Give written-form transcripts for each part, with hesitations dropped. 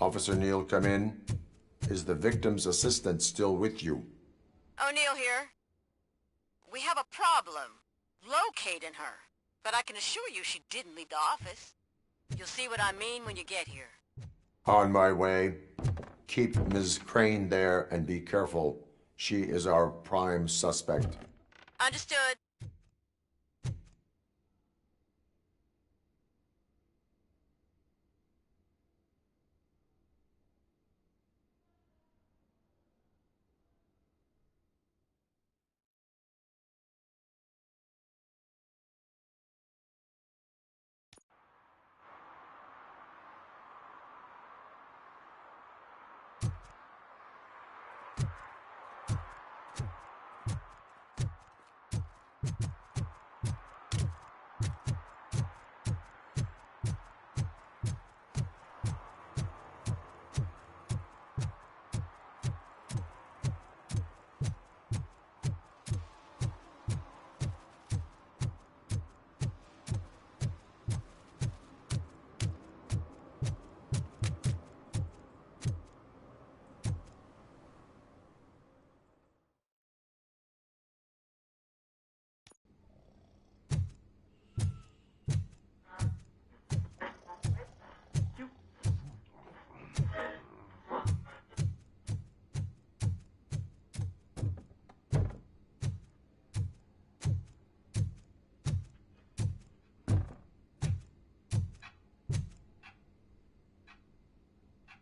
Officer Neal, come in. Is the victim's assistant still with you? O'Neill here. We have a problem locating her, but I can assure you she didn't leave the office. You'll see what I mean when you get here. On my way. Keep Ms. Crane there and be careful. She is our prime suspect. Understood.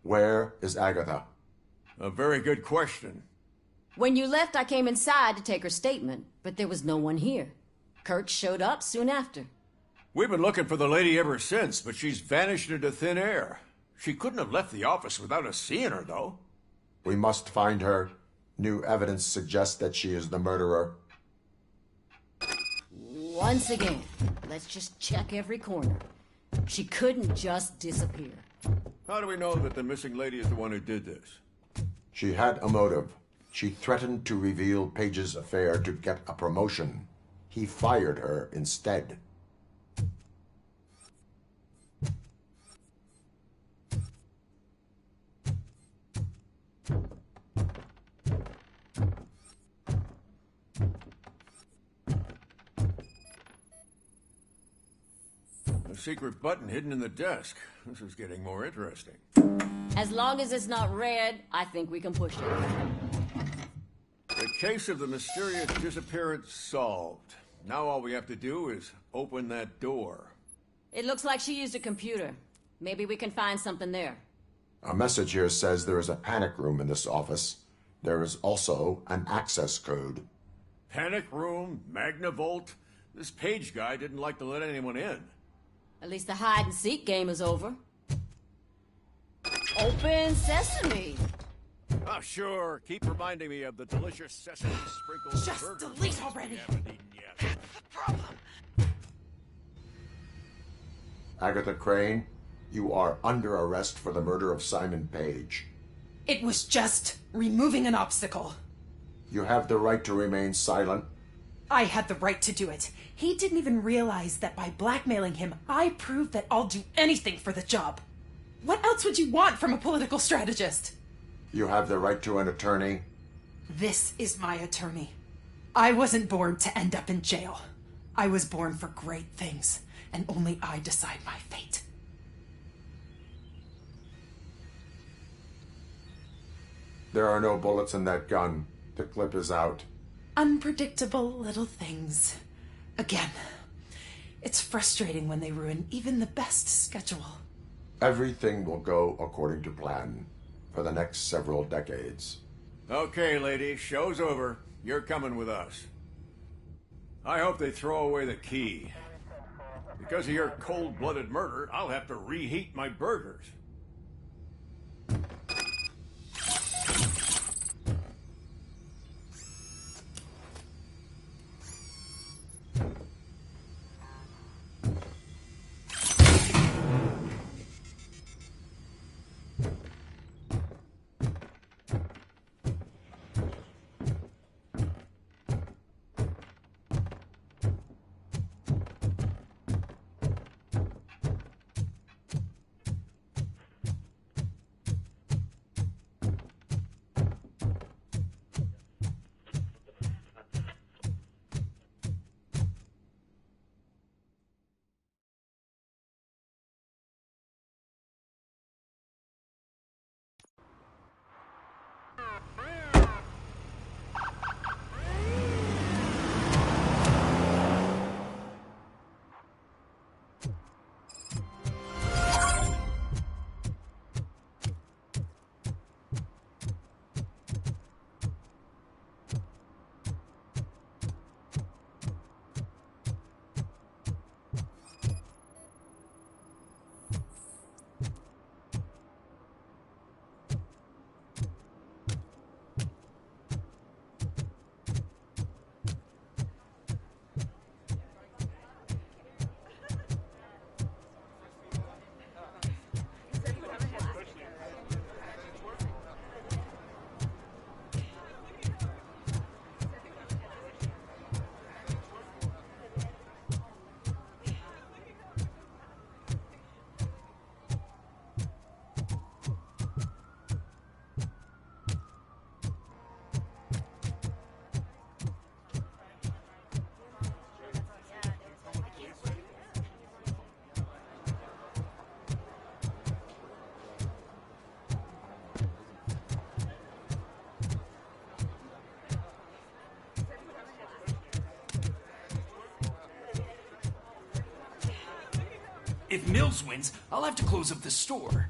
Where is Agatha? A very good question. When you left, I came inside to take her statement, but there was no one here. Kurt showed up soon after. We've been looking for the lady ever since, but she's vanished into thin air. She couldn't have left the office without us seeing her, though. We must find her. New evidence suggests that she is the murderer. Once again, let's just check every corner. She couldn't just disappear. How do we know that the missing lady is the one who did this? She had a motive. She threatened to reveal Page's affair to get a promotion. He fired her instead. A secret button hidden in the desk. This is getting more interesting. As long as it's not red, I think we can push it. The case of the mysterious disappearance solved. Now all we have to do is open that door. It looks like she used a computer. Maybe we can find something there. A message here says there is a panic room in this office. There is also an access code. Panic room, Magnavolt. This Page guy didn't like to let anyone in. At least the hide-and-seek game is over. Open sesame! Oh, sure. Keep reminding me of the delicious sesame sprinkles. Just delete already! That's the problem. Agatha Crane, you are under arrest for the murder of Simon Page. It was just removing an obstacle. You have the right to remain silent. I had the right to do it. He didn't even realize that by blackmailing him, I proved that I'll do anything for the job. What else would you want from a political strategist? You have the right to an attorney. This is my attorney. I wasn't born to end up in jail. I was born for great things, and only I decide my fate. There are no bullets in that gun. The clip is out. Unpredictable little things. Again, it's frustrating when they ruin even the best schedule. Everything will go according to plan for the next several decades. Okay, lady, show's over. You're coming with us. I hope they throw away the key. Because of your cold-blooded murder, I'll have to reheat my burgers. If Mills wins, I'll have to close up the store.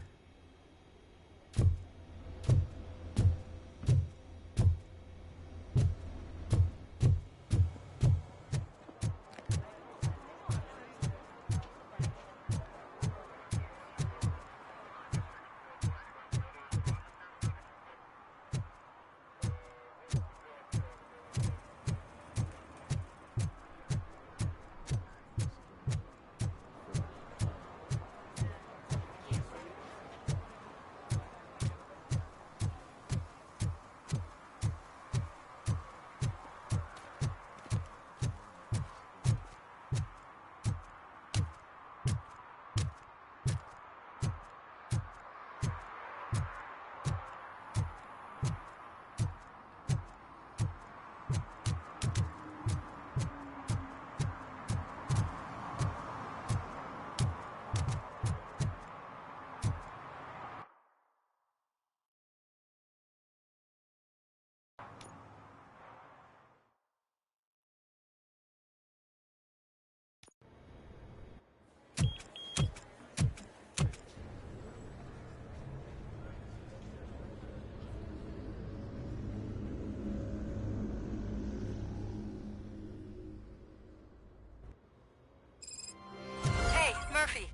Hey, Murphy.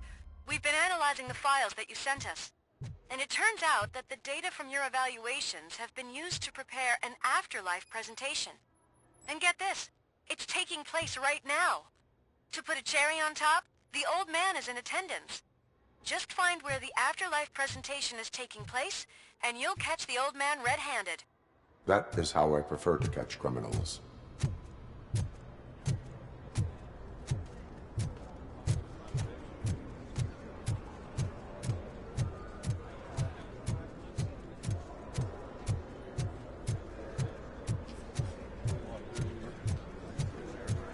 We've been analyzing the files that you sent us. And it turns out that the data from your evaluations have been used to prepare an afterlife presentation. And get this, it's taking place right now. To put a cherry on top, the old man is in attendance. Just find where the afterlife presentation is taking place, and you'll catch the old man red-handed. That is how I prefer to catch criminals.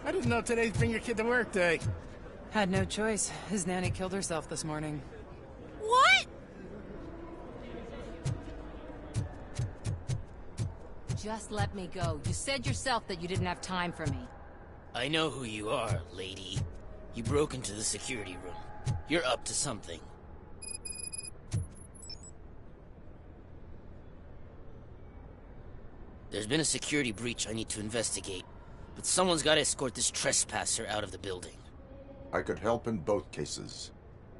I didn't know today's Bring Your Kid to Work Day. Had no choice. His nanny killed herself this morning. What? Just let me go. You said yourself that you didn't have time for me. I know who you are, lady. You broke into the security room. You're up to something. There's been a security breach I need to investigate, but someone's got to escort this trespasser out of the building. I could help in both cases.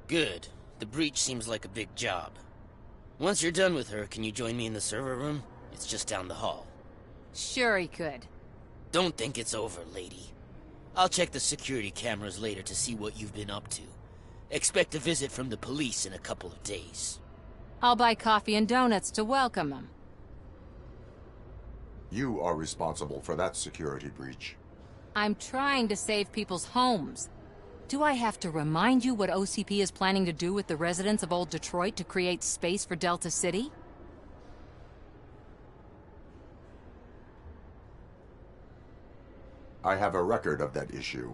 Good. The breach seems like a big job. Once you're done with her, can you join me in the server room? It's just down the hall. Sure he could. Don't think it's over, lady. I'll check the security cameras later to see what you've been up to. Expect a visit from the police in a couple of days. I'll buy coffee and donuts to welcome him. You are responsible for that security breach. I'm trying to save people's homes. Do I have to remind you what OCP is planning to do with the residents of Old Detroit to create space for Delta City? I have a record of that issue.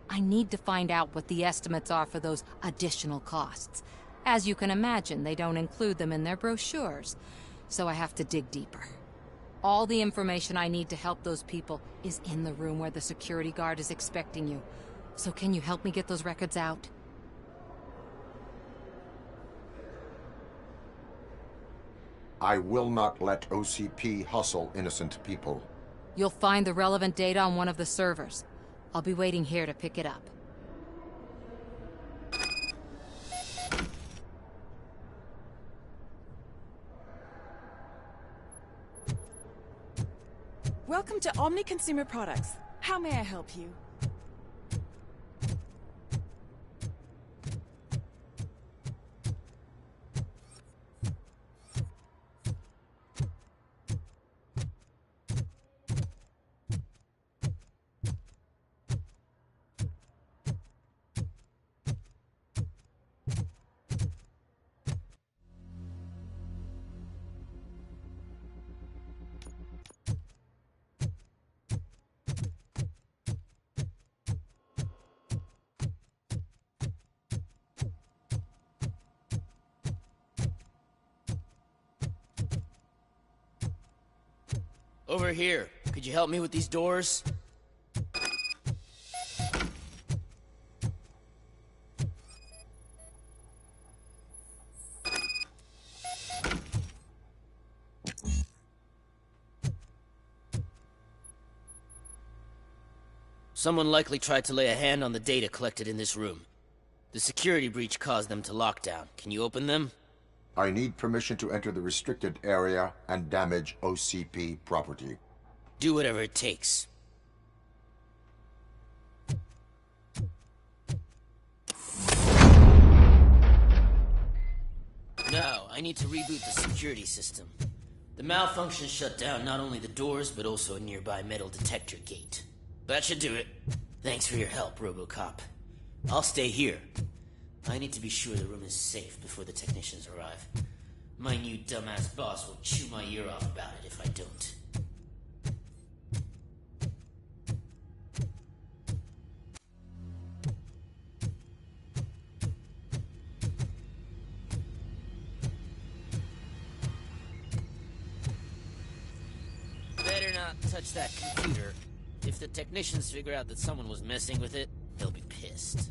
I need to find out what the estimates are for those additional costs. As you can imagine, they don't include them in their brochures, so I have to dig deeper. All the information I need to help those people is in the room where the security guard is expecting you. So can you help me get those records out? I will not let OCP hustle innocent people. You'll find the relevant data on one of the servers. I'll be waiting here to pick it up. Welcome to Omni Consumer Products. How may I help you? Over here. Could you help me with these doors? Someone likely tried to lay a hand on the data collected in this room. The security breach caused them to lock down. Can you open them? I need permission to enter the restricted area and damage OCP property. Do whatever it takes. Now, I need to reboot the security system. The malfunction shut down not only the doors, but also a nearby metal detector gate. That should do it. Thanks for your help, RoboCop. I'll stay here. I need to be sure the room is safe before the technicians arrive. My new dumbass boss will chew my ear off about it if I don't. Better not touch that computer. If the technicians figure out that someone was messing with it, they'll be pissed.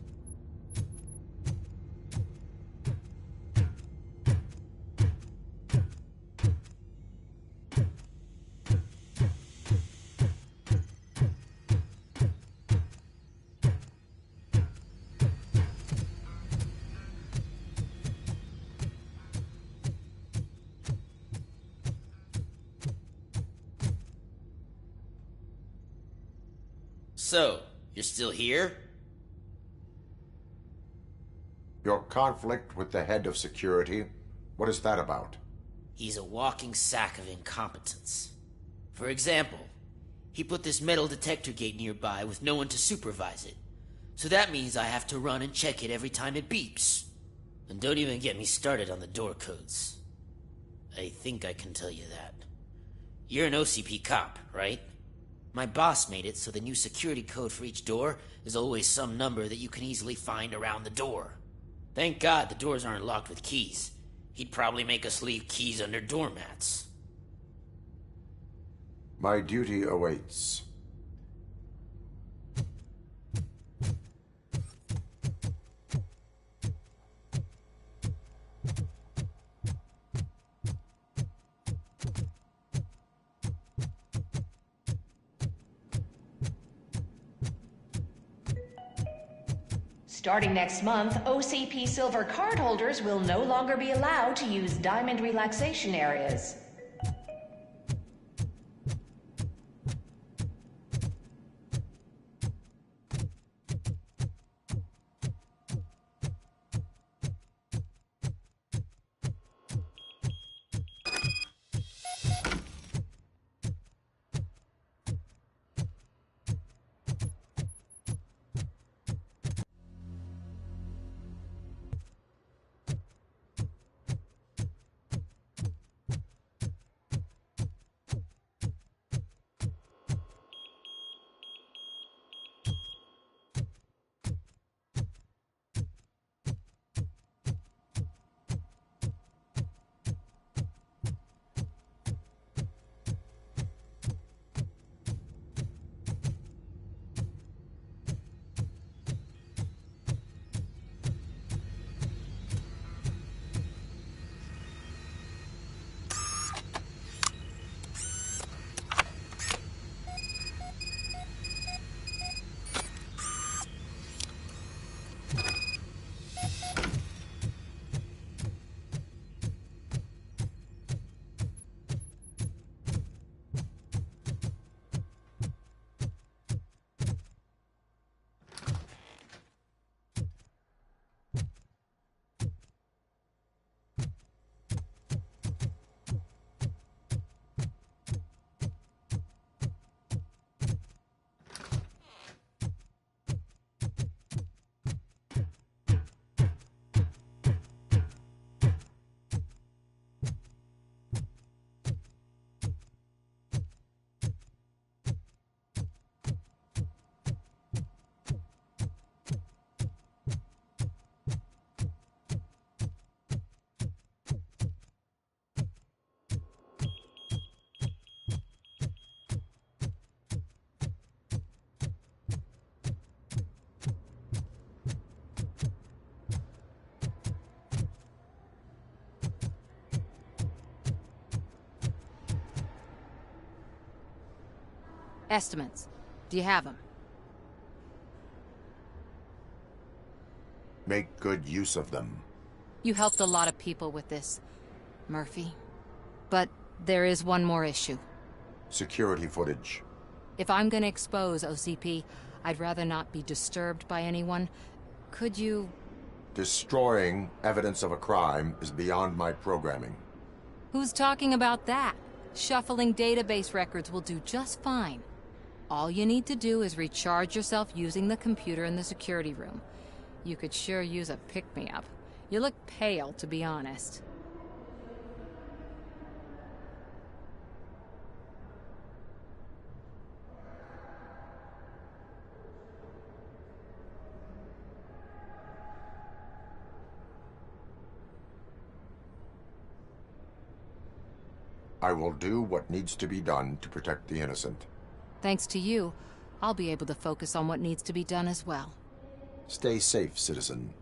So, you're still here? Your conflict with the head of security, what is that about? He's a walking sack of incompetence. For example, he put this metal detector gate nearby with no one to supervise it. So that means I have to run and check it every time it beeps. And don't even get me started on the door codes. I think I can tell you that. You're an OCP cop, right? My boss made it so the new security code for each door is always some number that you can easily find around the door. Thank God the doors aren't locked with keys. He'd probably make us leave keys under doormats. My duty awaits. Starting next month, OCP Silver cardholders will no longer be allowed to use Diamond relaxation areas. Estimates. Do you have them? make good use of them. You helped a lot of people with this, Murphy. But there is one more issue. Security footage. If I'm gonna expose OCP, I'd rather not be disturbed by anyone. Could you... Destroying evidence of a crime is beyond my programming. Who's talking about that? Shuffling database records will do just fine. All you need to do is recharge yourself using the computer in the security room. You could sure use a pick-me-up. You look pale, to be honest. I will do what needs to be done to protect the innocent. Thanks to you, I'll be able to focus on what needs to be done as well. Stay safe, citizen.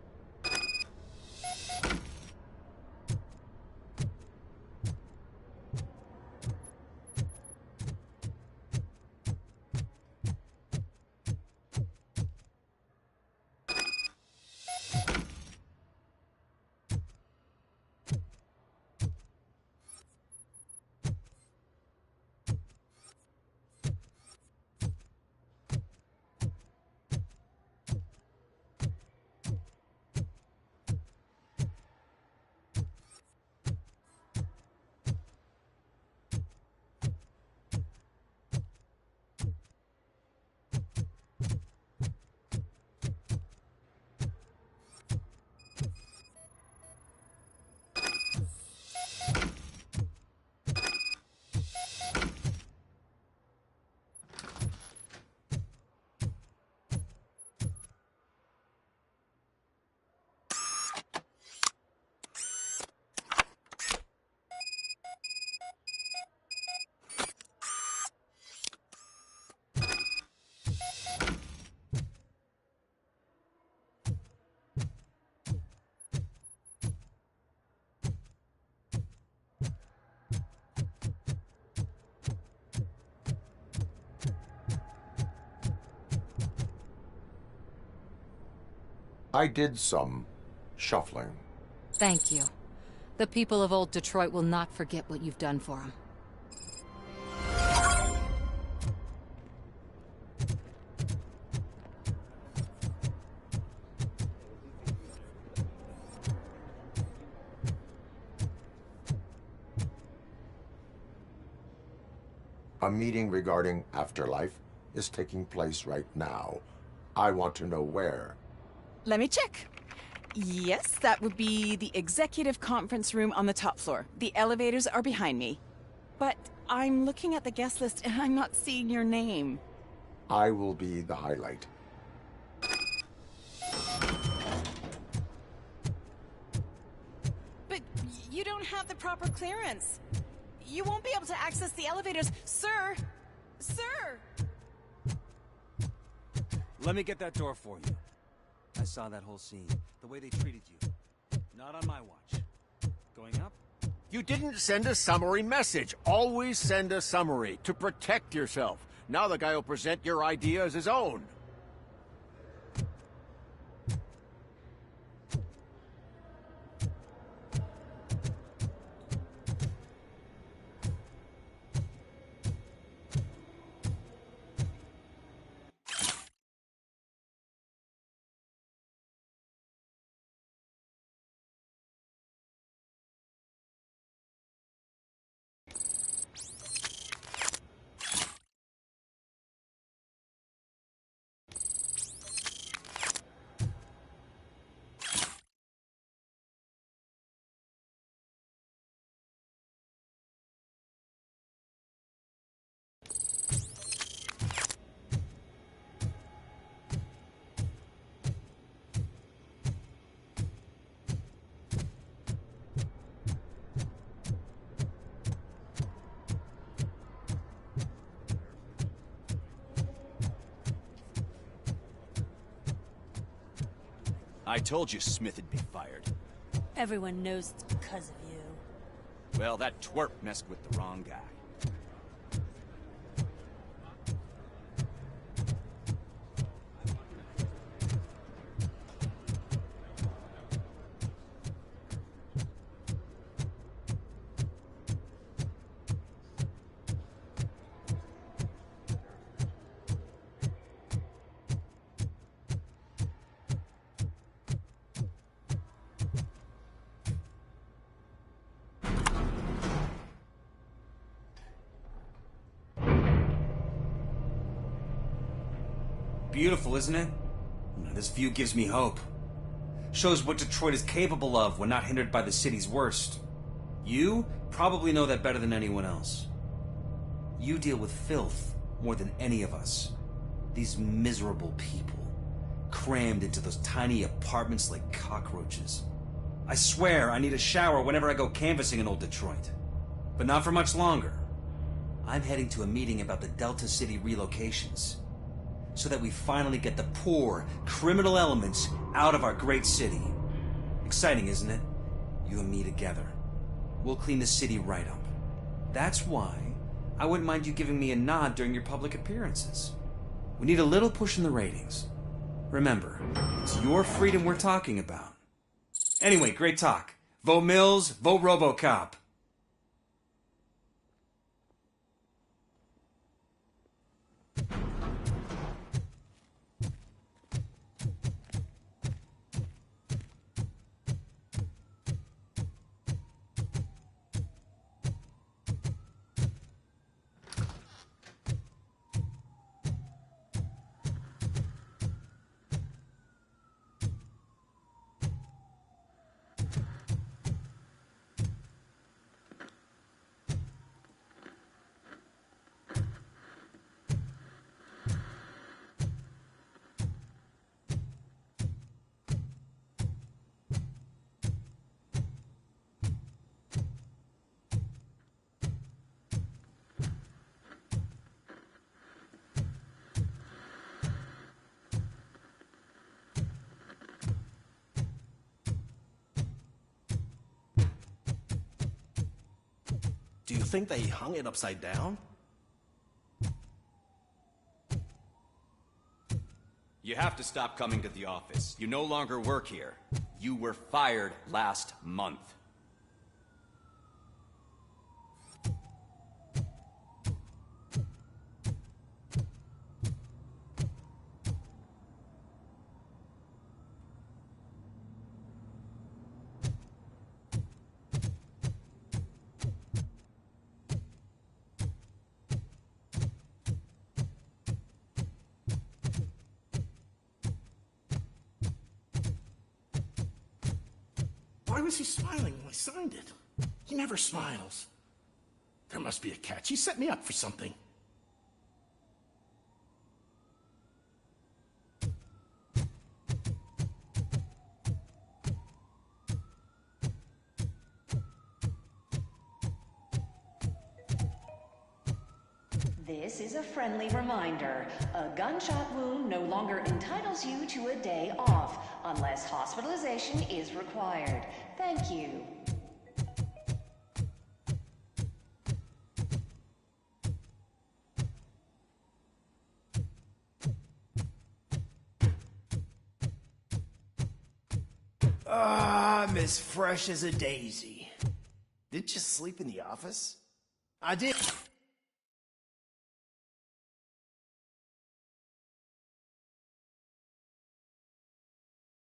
I did some shuffling. Thank you. The people of old Detroit will not forget what you've done for them. A meeting regarding afterlife is taking place right now. I want to know where. Let me check. Yes, that would be the executive conference room on the top floor. The elevators are behind me. But I'm looking at the guest list and I'm not seeing your name. I will be the highlight. But you don't have the proper clearance. You won't be able to access the elevators, sir! Sir! Let me get that door for you. I saw that whole scene. The way they treated you. Not on my watch. Going up? You didn't send a summary message. Always send a summary to protect yourself. Now the guy will present your idea as his own. I told you Smith'd be fired. Everyone knows it's because of you. Well, that twerp messed with the wrong guy. beautiful, isn't it? This view gives me hope. Shows what Detroit is capable of when not hindered by the city's worst. You probably know that better than anyone else. You deal with filth more than any of us. These miserable people, crammed into those tiny apartments like cockroaches. I swear I need a shower whenever I go canvassing in old Detroit. But not for much longer. I'm heading to a meeting about the Delta City relocations, so that we finally get the poor, criminal elements out of our great city. Exciting, isn't it? You and me together. We'll clean the city right up. That's why I wouldn't mind you giving me a nod during your public appearances. We need a little push in the ratings. Remember, it's your freedom we're talking about. Anyway, great talk. Vote Mills, vote RoboCop. Do you think they hung it upside down? You have to stop coming to the office. You no longer work here. You were fired last month. Why was he smiling when I signed it? He never smiles. There must be a catch. He set me up for something. This is a friendly reminder. A gunshot wound no longer entitles you to a day off, unless hospitalization is required. Thank you. I'm as fresh as a daisy. Did you sleep in the office? I did.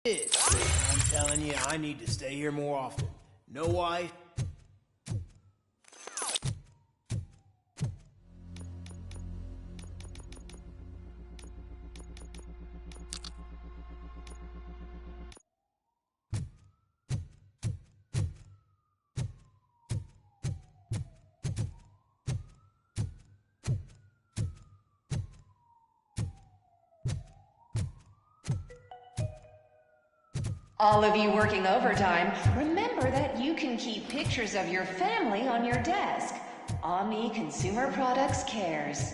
I'm telling you, I need to stay here more often. Know why? All of you working overtime, remember that you can keep pictures of your family on your desk. Omni Consumer Products cares.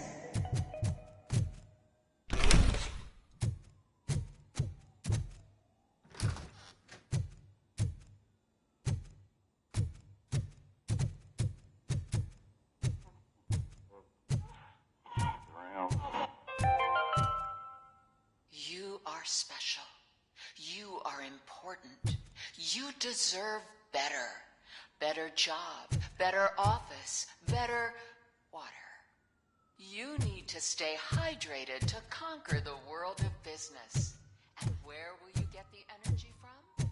You are special. You are important. You deserve better. Better job, better office, better water. You need to stay hydrated to conquer the world of business. And where will you get the energy from?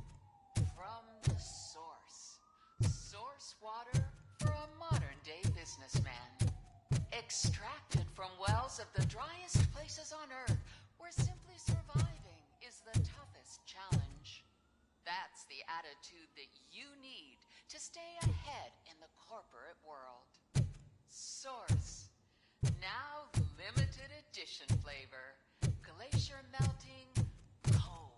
From the source. Source water for a modern-day businessman. Extracted from wells of the driest places on Earth, where simply surviving is the toughest challenge. That's the attitude that you need to stay ahead in the corporate world. Source. Now limited edition flavor. Glacier melting cold.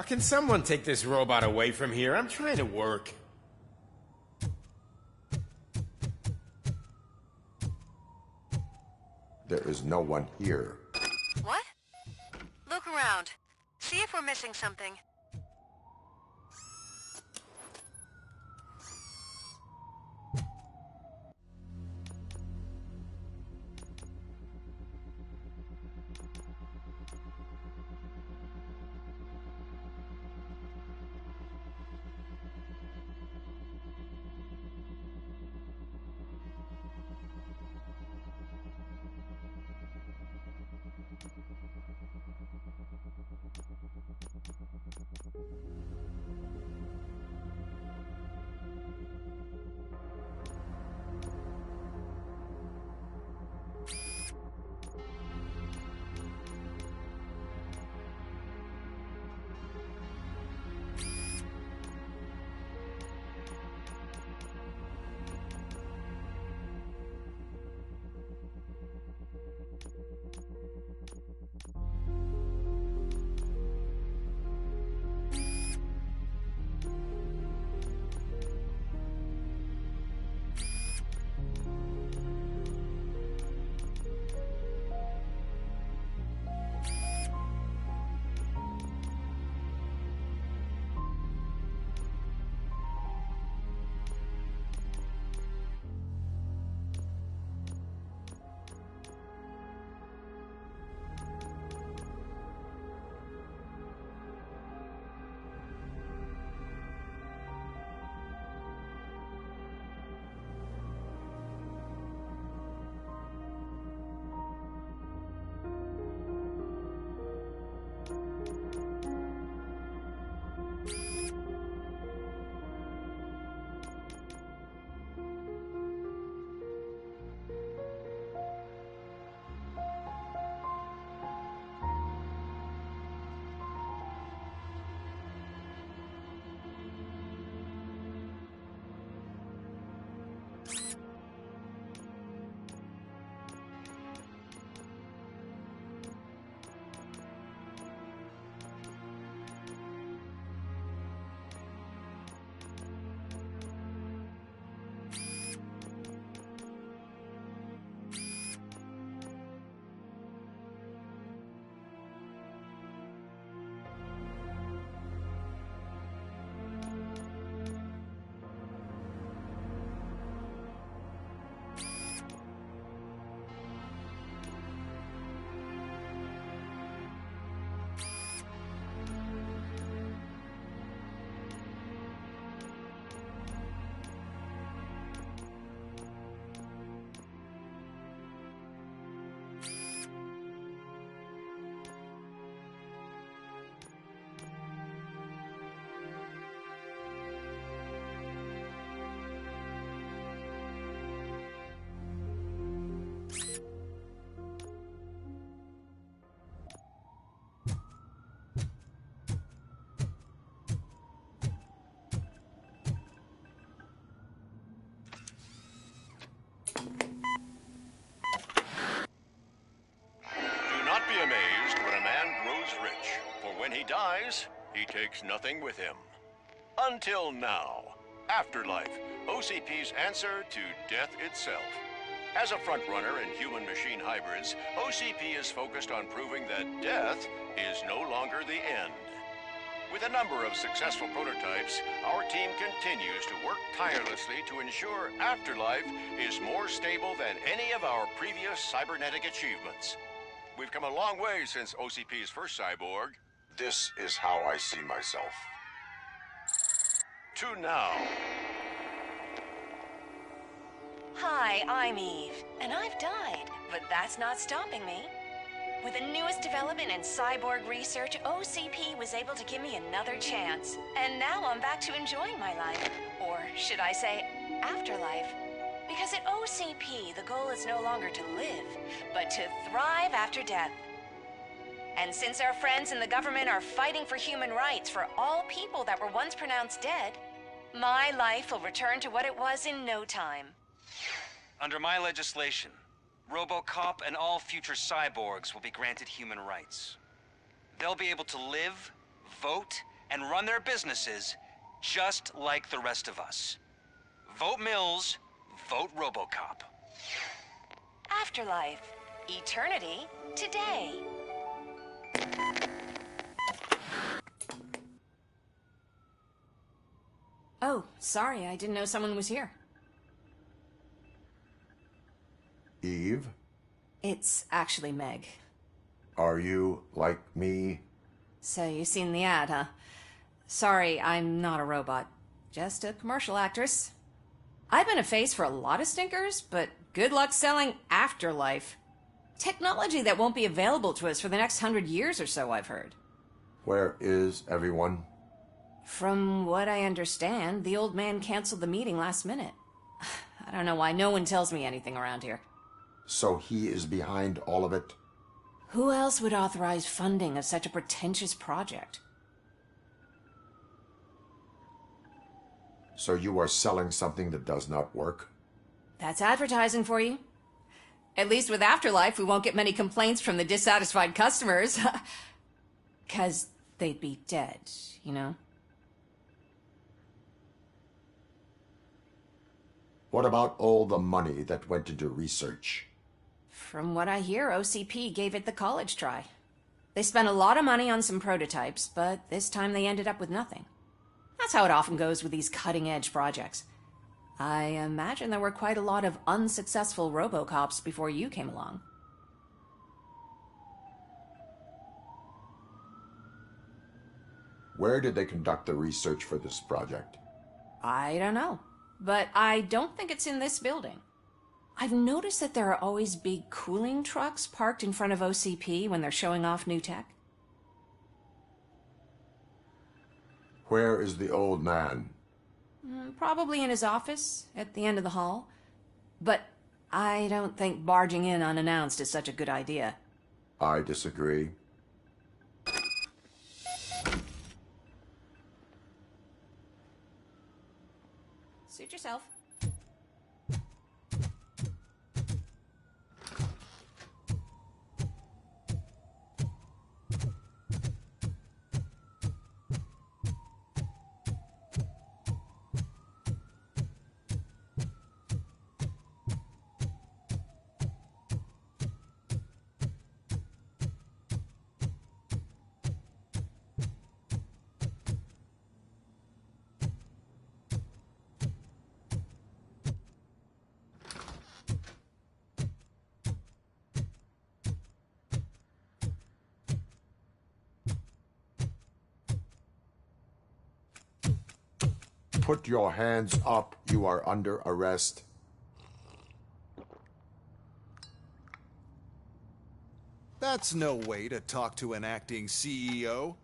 Can someone take this robot away from here? I'm trying to work. There is no one here. What? Look around. See if we're missing something. Do not be amazed when a man grows rich, for when he dies, he takes nothing with him. Until now. Afterlife, OCP's answer to death itself. As a frontrunner in human-machine hybrids, OCP is focused on proving that death is no longer the end. With a number of successful prototypes, our team continues to work tirelessly to ensure Afterlife is more stable than any of our previous cybernetic achievements. We've come a long way since OCP's first cyborg. This is how I see myself. To now. Hi, I'm Eve, and I've died, but that's not stopping me. With the newest development in cyborg research, OCP was able to give me another chance. And now I'm back to enjoying my life. Or should I say, afterlife. Because at OCP, the goal is no longer to live, but to thrive after death. And since our friends in the government are fighting for human rights for all people that were once pronounced dead, my life will return to what it was in no time. Under my legislation, RoboCop and all future cyborgs will be granted human rights. They'll be able to live, vote, and run their businesses just like the rest of us. Vote Mills, vote RoboCop. Afterlife. Eternity. Today. Oh, sorry, I didn't know someone was here. Eve? It's actually Meg. Are you like me? So you've seen the ad, huh? Sorry, I'm not a robot. Just a commercial actress. I've been a face for a lot of stinkers, but good luck selling Afterlife. Technology that won't be available to us for the next 100 years or so, I've heard. Where is everyone? From what I understand, the old man canceled the meeting last minute. I don't know why no one tells me anything around here. So he is behind all of it? Who else would authorize funding of such a pretentious project? So you are selling something that does not work? That's advertising for you. At least with Afterlife, we won't get many complaints from the dissatisfied customers. 'Cause they'd be dead, you know? What about all the money that went into research? From what I hear, OCP gave it the college try. They spent a lot of money on some prototypes, but this time they ended up with nothing. That's how it often goes with these cutting-edge projects. I imagine there were quite a lot of unsuccessful RoboCops before you came along. Where did they conduct the research for this project? I don't know, but I don't think it's in this building. I've noticed that there are always big cooling trucks parked in front of OCP when they're showing off new tech. Where is the old man? Probably in his office, at the end of the hall. But I don't think barging in unannounced is such a good idea. I disagree. Suit yourself. Put your hands up. You are under arrest. That's no way to talk to an acting CEO.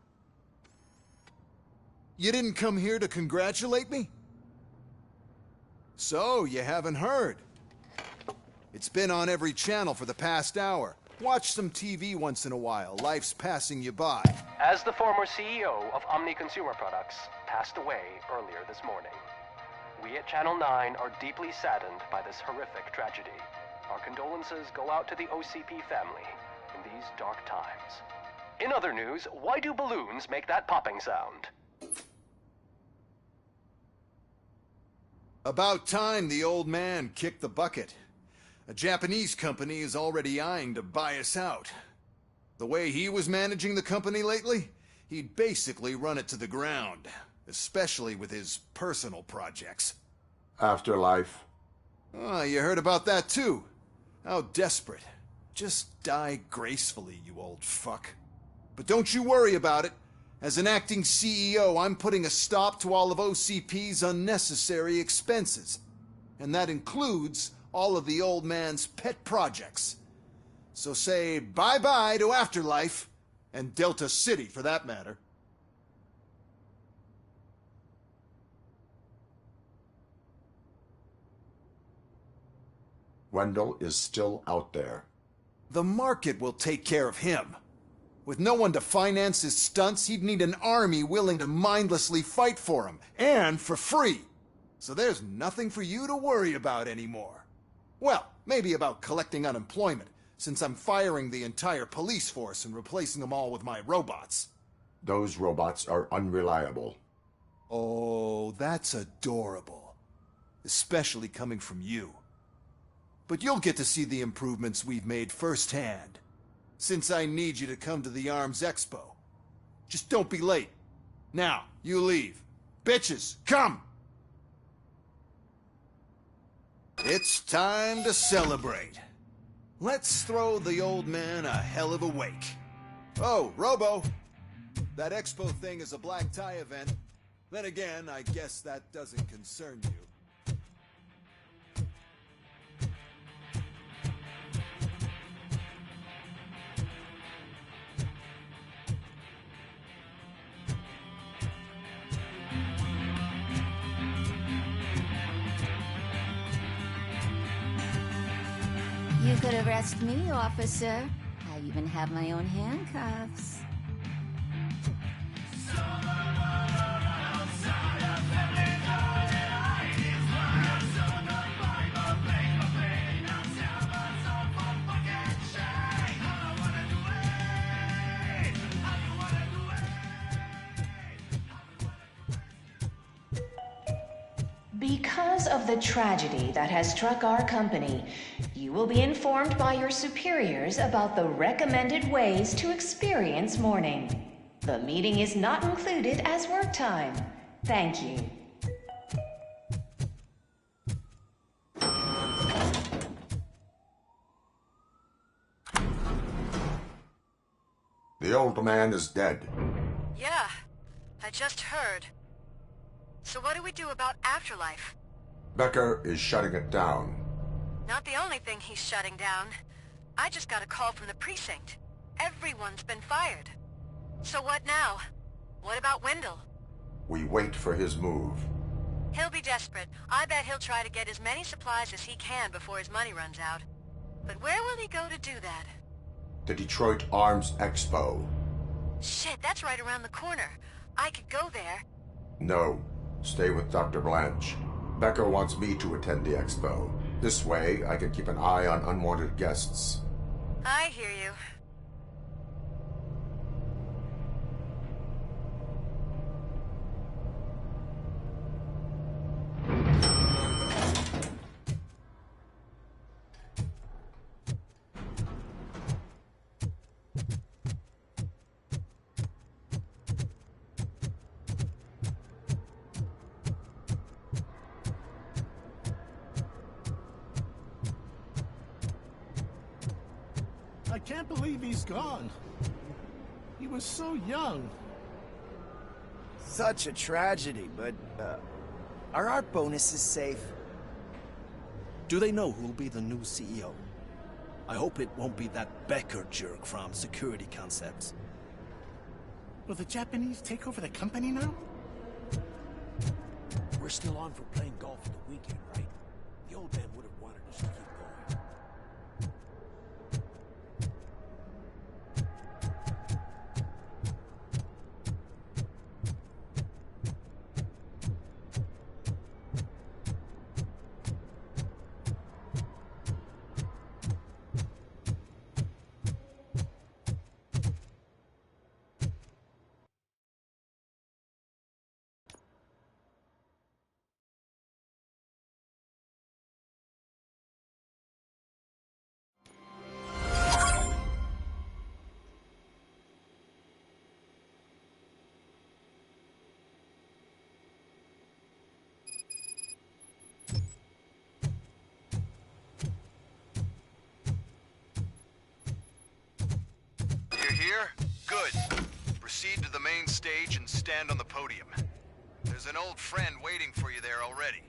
You didn't come here to congratulate me? So, you haven't heard. It's been on every channel for the past hour. Watch some TV once in a while. Life's passing you by. As the former CEO of Omni Consumer Products passed away earlier this morning, we at Channel 9 are deeply saddened by this horrific tragedy. Our condolences go out to the OCP family in these dark times. In other news, why do balloons make that popping sound? About time the old man kicked the bucket. A Japanese company is already eyeing to buy us out. The way he was managing the company lately, he'd basically run it to the ground, especially with his personal projects. Afterlife. Oh, you heard about that too. How desperate. Just die gracefully, you old fuck. But don't you worry about it. As an acting CEO, I'm putting a stop to all of OCP's unnecessary expenses. And that includes all of the old man's pet projects. So say bye-bye to Afterlife, and Delta City for that matter. Wendell is still out there. The market will take care of him. With no one to finance his stunts, he'd need an army willing to mindlessly fight for him, and for free. So there's nothing for you to worry about anymore. Well, maybe about collecting unemployment, since I'm firing the entire police force and replacing them all with my robots. Those robots are unreliable. Oh, that's adorable. Especially coming from you. But you'll get to see the improvements we've made firsthand. Since I need you to come to the Arms Expo. Just don't be late. Now, you leave. Bitches, come! It's time to celebrate. Let's throw the old man a hell of a wake. Oh, Robo! That expo thing is a black tie event. Then again, I guess that doesn't concern you. You could arrest me, officer. I even have my own handcuffs. Because of the tragedy that has struck our company, you will be informed by your superiors about the recommended ways to experience mourning. The meeting is not included as work time. Thank you. The old man is dead. Yeah, I just heard. So what do we do about Afterlife? Becker is shutting it down. Not the only thing he's shutting down. I just got a call from the precinct. Everyone's been fired. So what now? What about Wendell? We wait for his move. He'll be desperate. I bet he'll try to get as many supplies as he can before his money runs out. But where will he go to do that? The Detroit Arms Expo. Shit, that's right around the corner. I could go there. No. Stay with Dr. Blanche. Becker wants me to attend the expo. This way, I can keep an eye on unwanted guests. I hear you. I can't believe he's gone. He was so young. Such a tragedy, but, are our bonuses safe? Do they know who'll be the new CEO? I hope it won't be that Becker jerk from Security Concepts. Will the Japanese take over the company now? We're still on for playing golf at the weekend, right? The old man would have wanted us to keep going. here? Good. Proceed to the main stage and stand on the podium. There's an old friend waiting for you there already.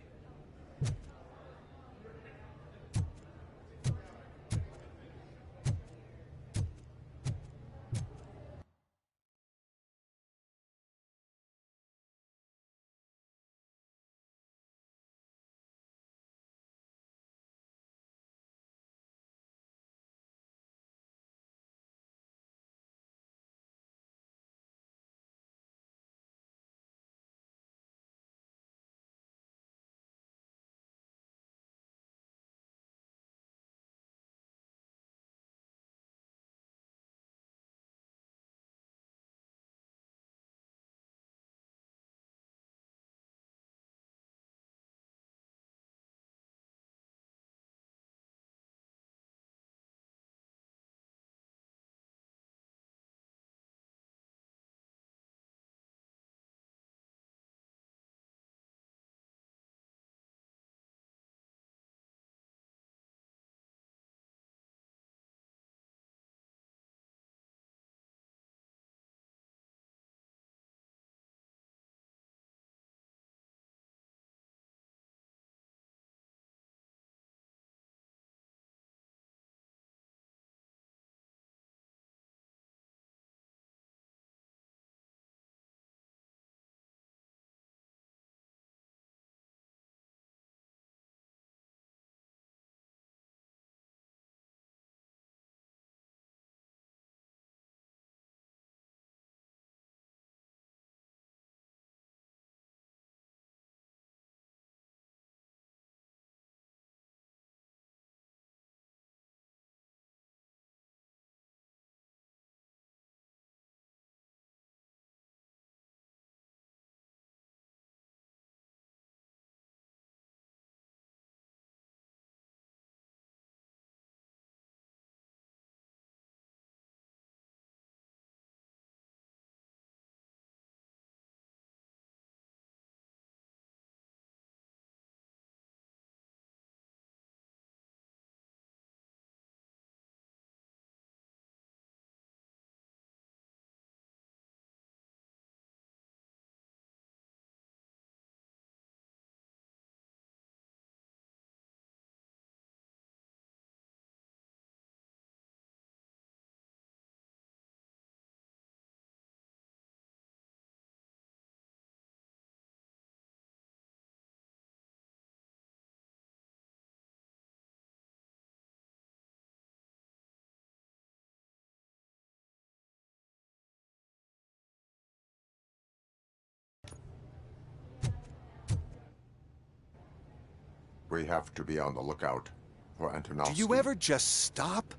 We have to be on the lookout for Antonovsky. Do you ever just stop?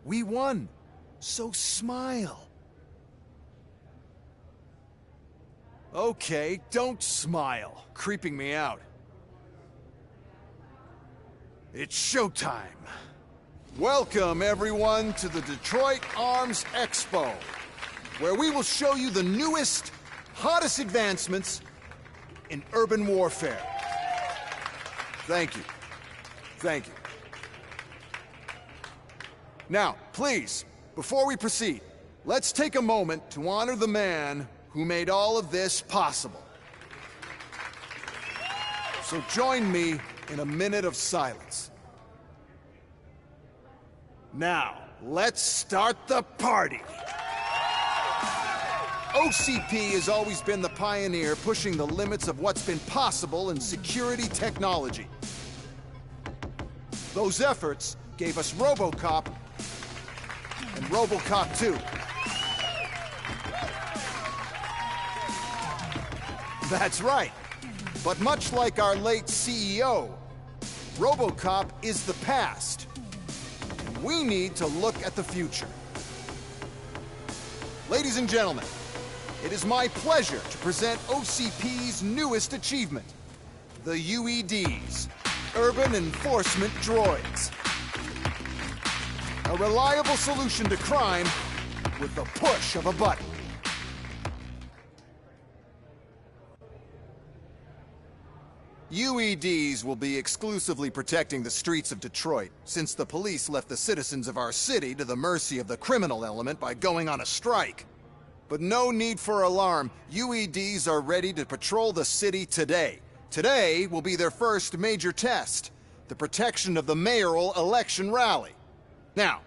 We won, so smile. Okay, don't smile. Creeping me out. It's showtime. Welcome, everyone, to the Detroit Arms Expo, where we will show you the newest, hottest advancements in urban warfare. Thank you. Thank you. Now, please, before we proceed, let's take a moment to honor the man who made all of this possible. So join me in a minute of silence. Now, let's start the party. OCP has always been the pioneer pushing the limits of what's been possible in security technology. Those efforts gave us RoboCop and RoboCop 2. That's right. But much like our late CEO, RoboCop is the past. And we need to look at the future. Ladies and gentlemen, it is my pleasure to present OCP's newest achievement, the UEDs, Urban Enforcement Droids. A reliable solution to crime with the push of a button. UEDs will be exclusively protecting the streets of Detroit, since the police left the citizens of our city to the mercy of the criminal element by going on a strike. But no need for alarm. UEDs are ready to patrol the city today. Today will be their first major test, the protection of the mayoral election rally. Now,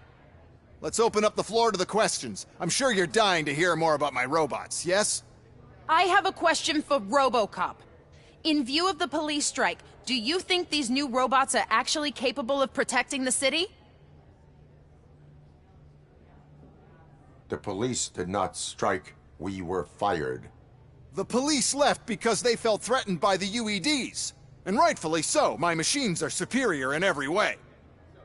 let's open up the floor to the questions. I'm sure you're dying to hear more about my robots, yes? I have a question for RoboCop. In view of the police strike, do you think these new robots are actually capable of protecting the city? The police did not strike. We were fired. The police left because they felt threatened by the UEDs. And rightfully so. My machines are superior in every way.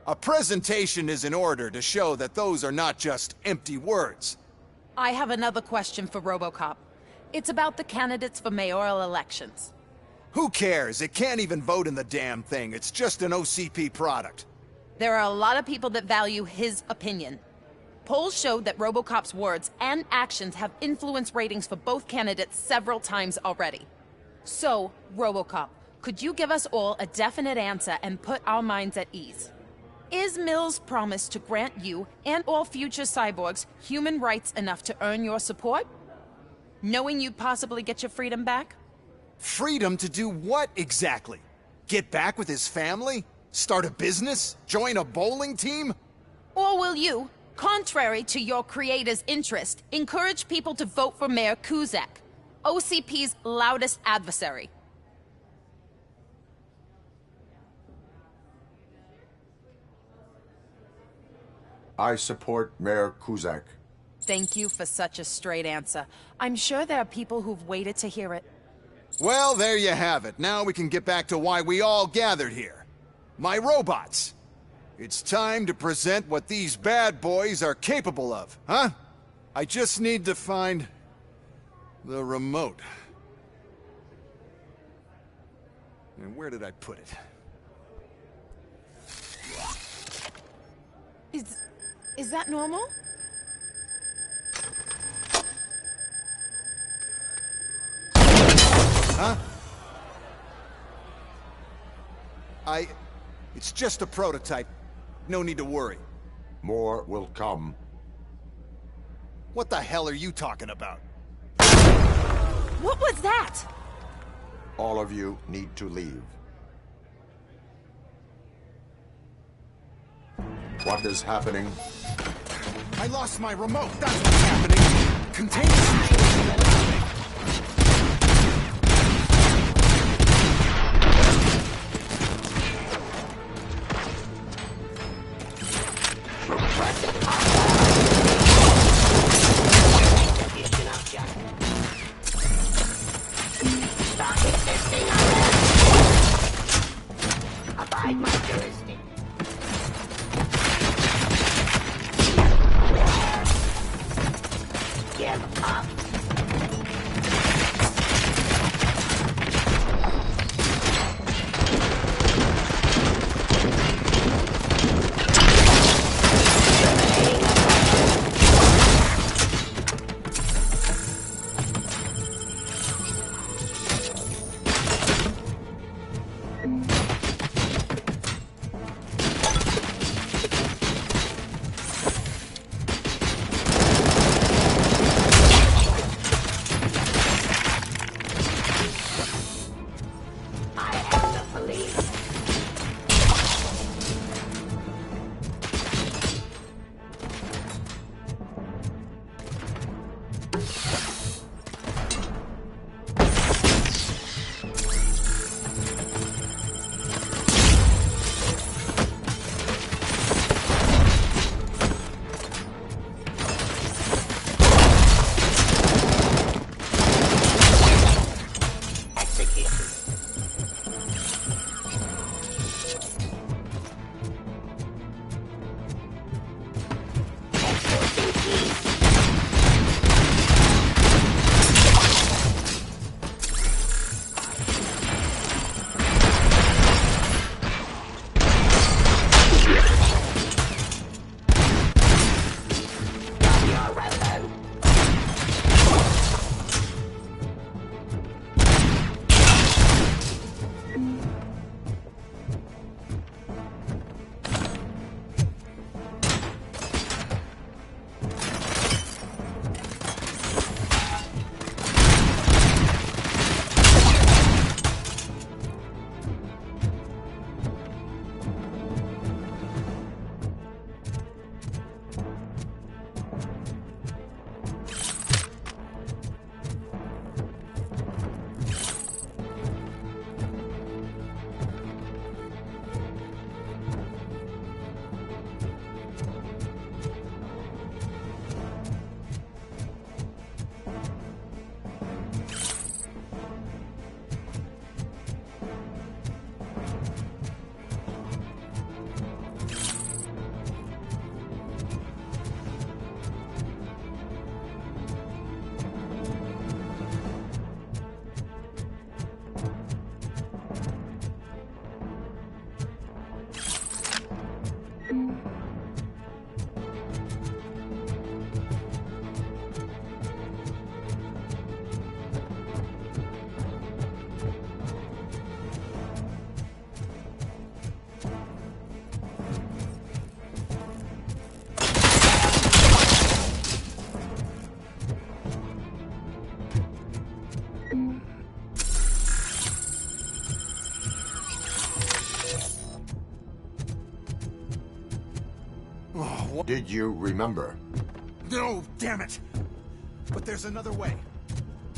A presentation is in order to show that those are not just empty words. I have another question for RoboCop. It's about the candidates for mayoral elections. Who cares? It can't even vote in the damn thing. It's just an OCP product. There are a lot of people that value his opinion. Polls showed that RoboCop's words and actions have influenced ratings for both candidates several times already. So, RoboCop, could you give us all a definite answer and put our minds at ease? Is Mills' promise to grant you and all future cyborgs human rights enough to earn your support? Knowing you'd possibly get your freedom back? Freedom to do what exactly? Get back with his family? Start a business? Join a bowling team? Or will you, contrary to your creator's interest, encourage people to vote for Mayor Kuzak, OCP's loudest adversary? I support Mayor Kuzak. Thank you for such a straight answer. I'm sure there are people who've waited to hear it. Well, there you have it. Now we can get back to why we all gathered here. My robots. It's time to present what these bad boys are capable of, huh? I just need to find the remote. And where did I put it? Is that normal? Huh? It's just a prototype. No need to worry. More will come. What the hell are you talking about? What was that? All of you need to leave. What is happening? I lost my remote. That's what's happening. Contain the situation. Abide my jurisdiction. Give up. Did you remember? No, damn it! But there's another way.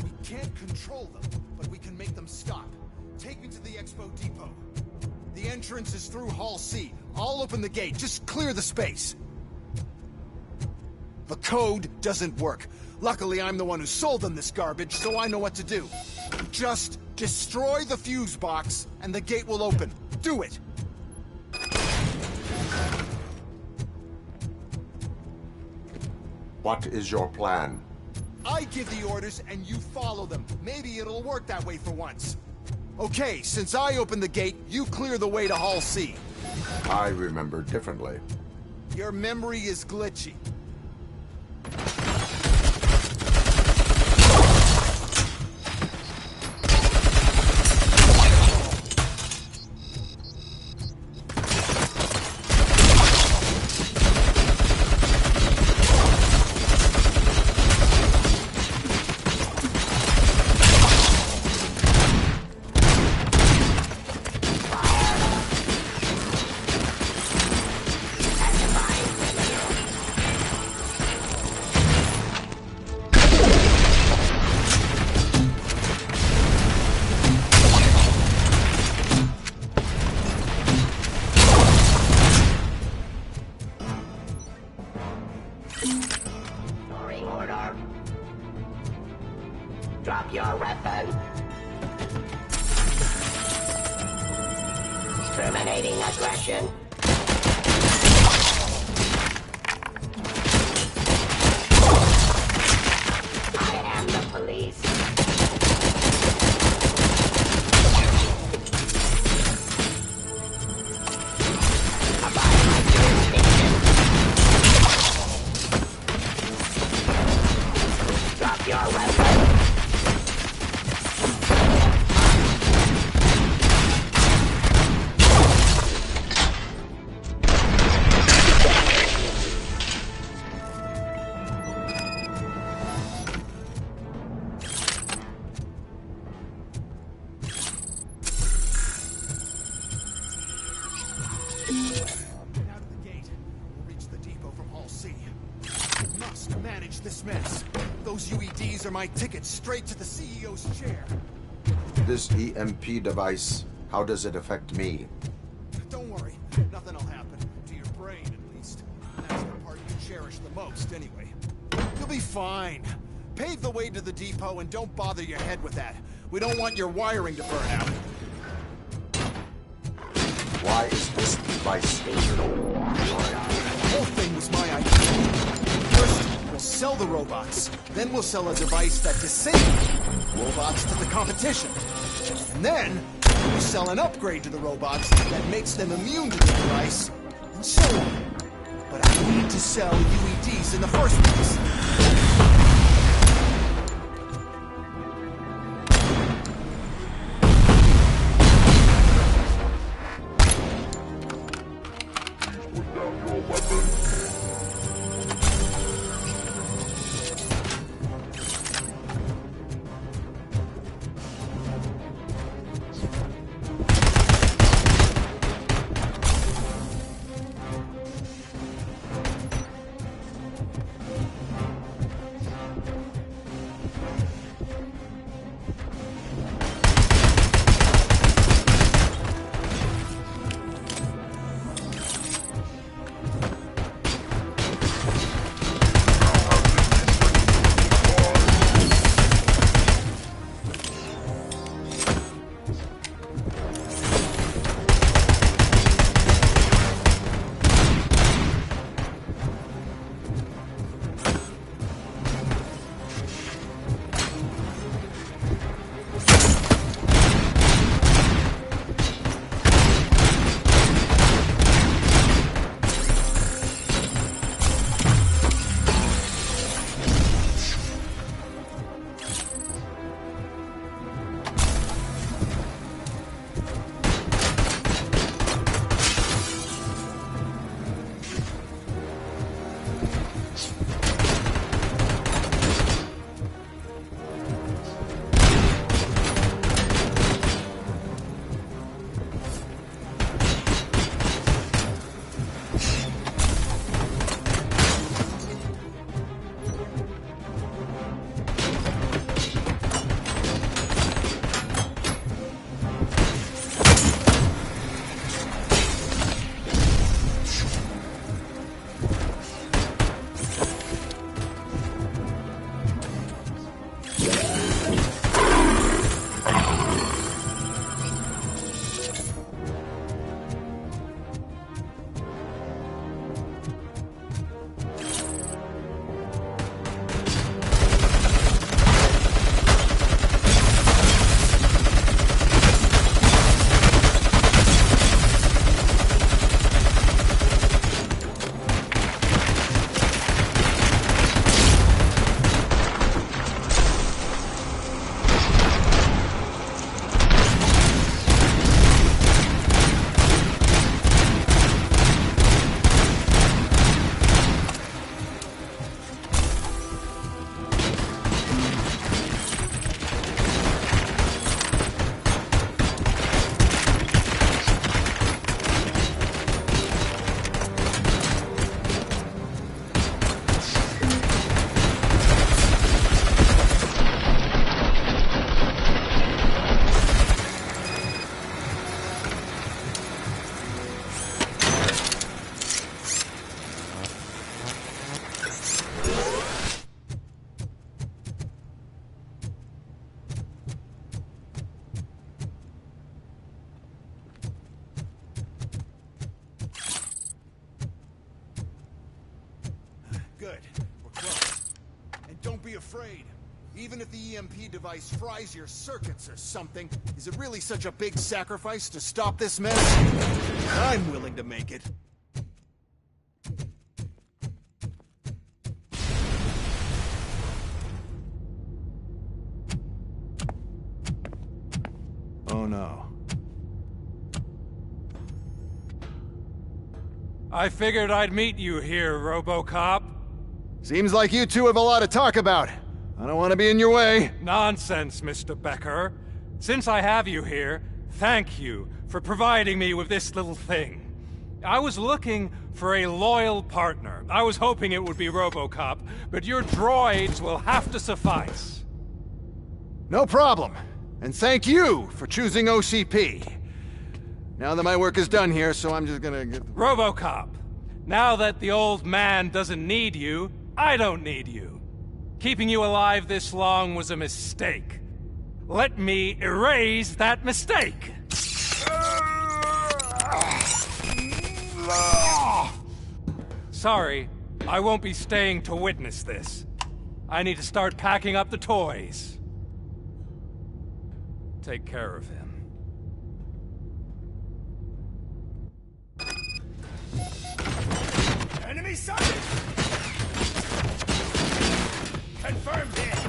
We can't control them, but we can make them stop. Take me to the Expo Depot. The entrance is through Hall C. I'll open the gate. Just clear the space. The code doesn't work. Luckily, I'm the one who sold them this garbage, so I know what to do. Just destroy the fuse box, and the gate will open. Do it! What is your plan? I give the orders, and you follow them. Maybe it'll work that way for once. Okay, since I opened the gate, you clear the way to Hall C. I remember differently. Your memory is glitchy. Drop your weapon. Terminating aggression. I am the police. Abide my jurisdiction. Drop your weapon. This mess. Those UEDs are my ticket straight to the CEO's chair. This EMP device, how does it affect me? Don't worry, nothing will happen. To your brain, at least. That's the part you cherish the most, anyway. You'll be fine. Pave the way to the depot and don't bother your head with that. We don't want your wiring to burn out. Why is this device? The whole thing was my idea. First, we'll sell the robots. Then we'll sell a device that disables robots to the competition. And then, we'll sell an upgrade to the robots that makes them immune to the device, and so on. But I need to sell UEDs in the first place. don't be afraid. Even if the EMP device fries your circuits or something, is it really such a big sacrifice to stop this mess? I'm willing to make it. Oh no. I figured I'd meet you here, RoboCop. Seems like you two have a lot to talk about. I don't want to be in your way. Nonsense, Mr. Becker. Since I have you here, thank you for providing me with this little thing. I was looking for a loyal partner. I was hoping it would be RoboCop, but your droids will have to suffice. No problem. And thank you for choosing OCP. Now that my work is done here, so I'm just gonna get... RoboCop, now that the old man doesn't need you, I don't need you. Keeping you alive this long was a mistake. Let me erase that mistake! Sorry, I won't be staying to witness this. I need to start packing up the toys. Take care of him. Enemy sighted! Confirmed hit!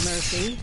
Murphy?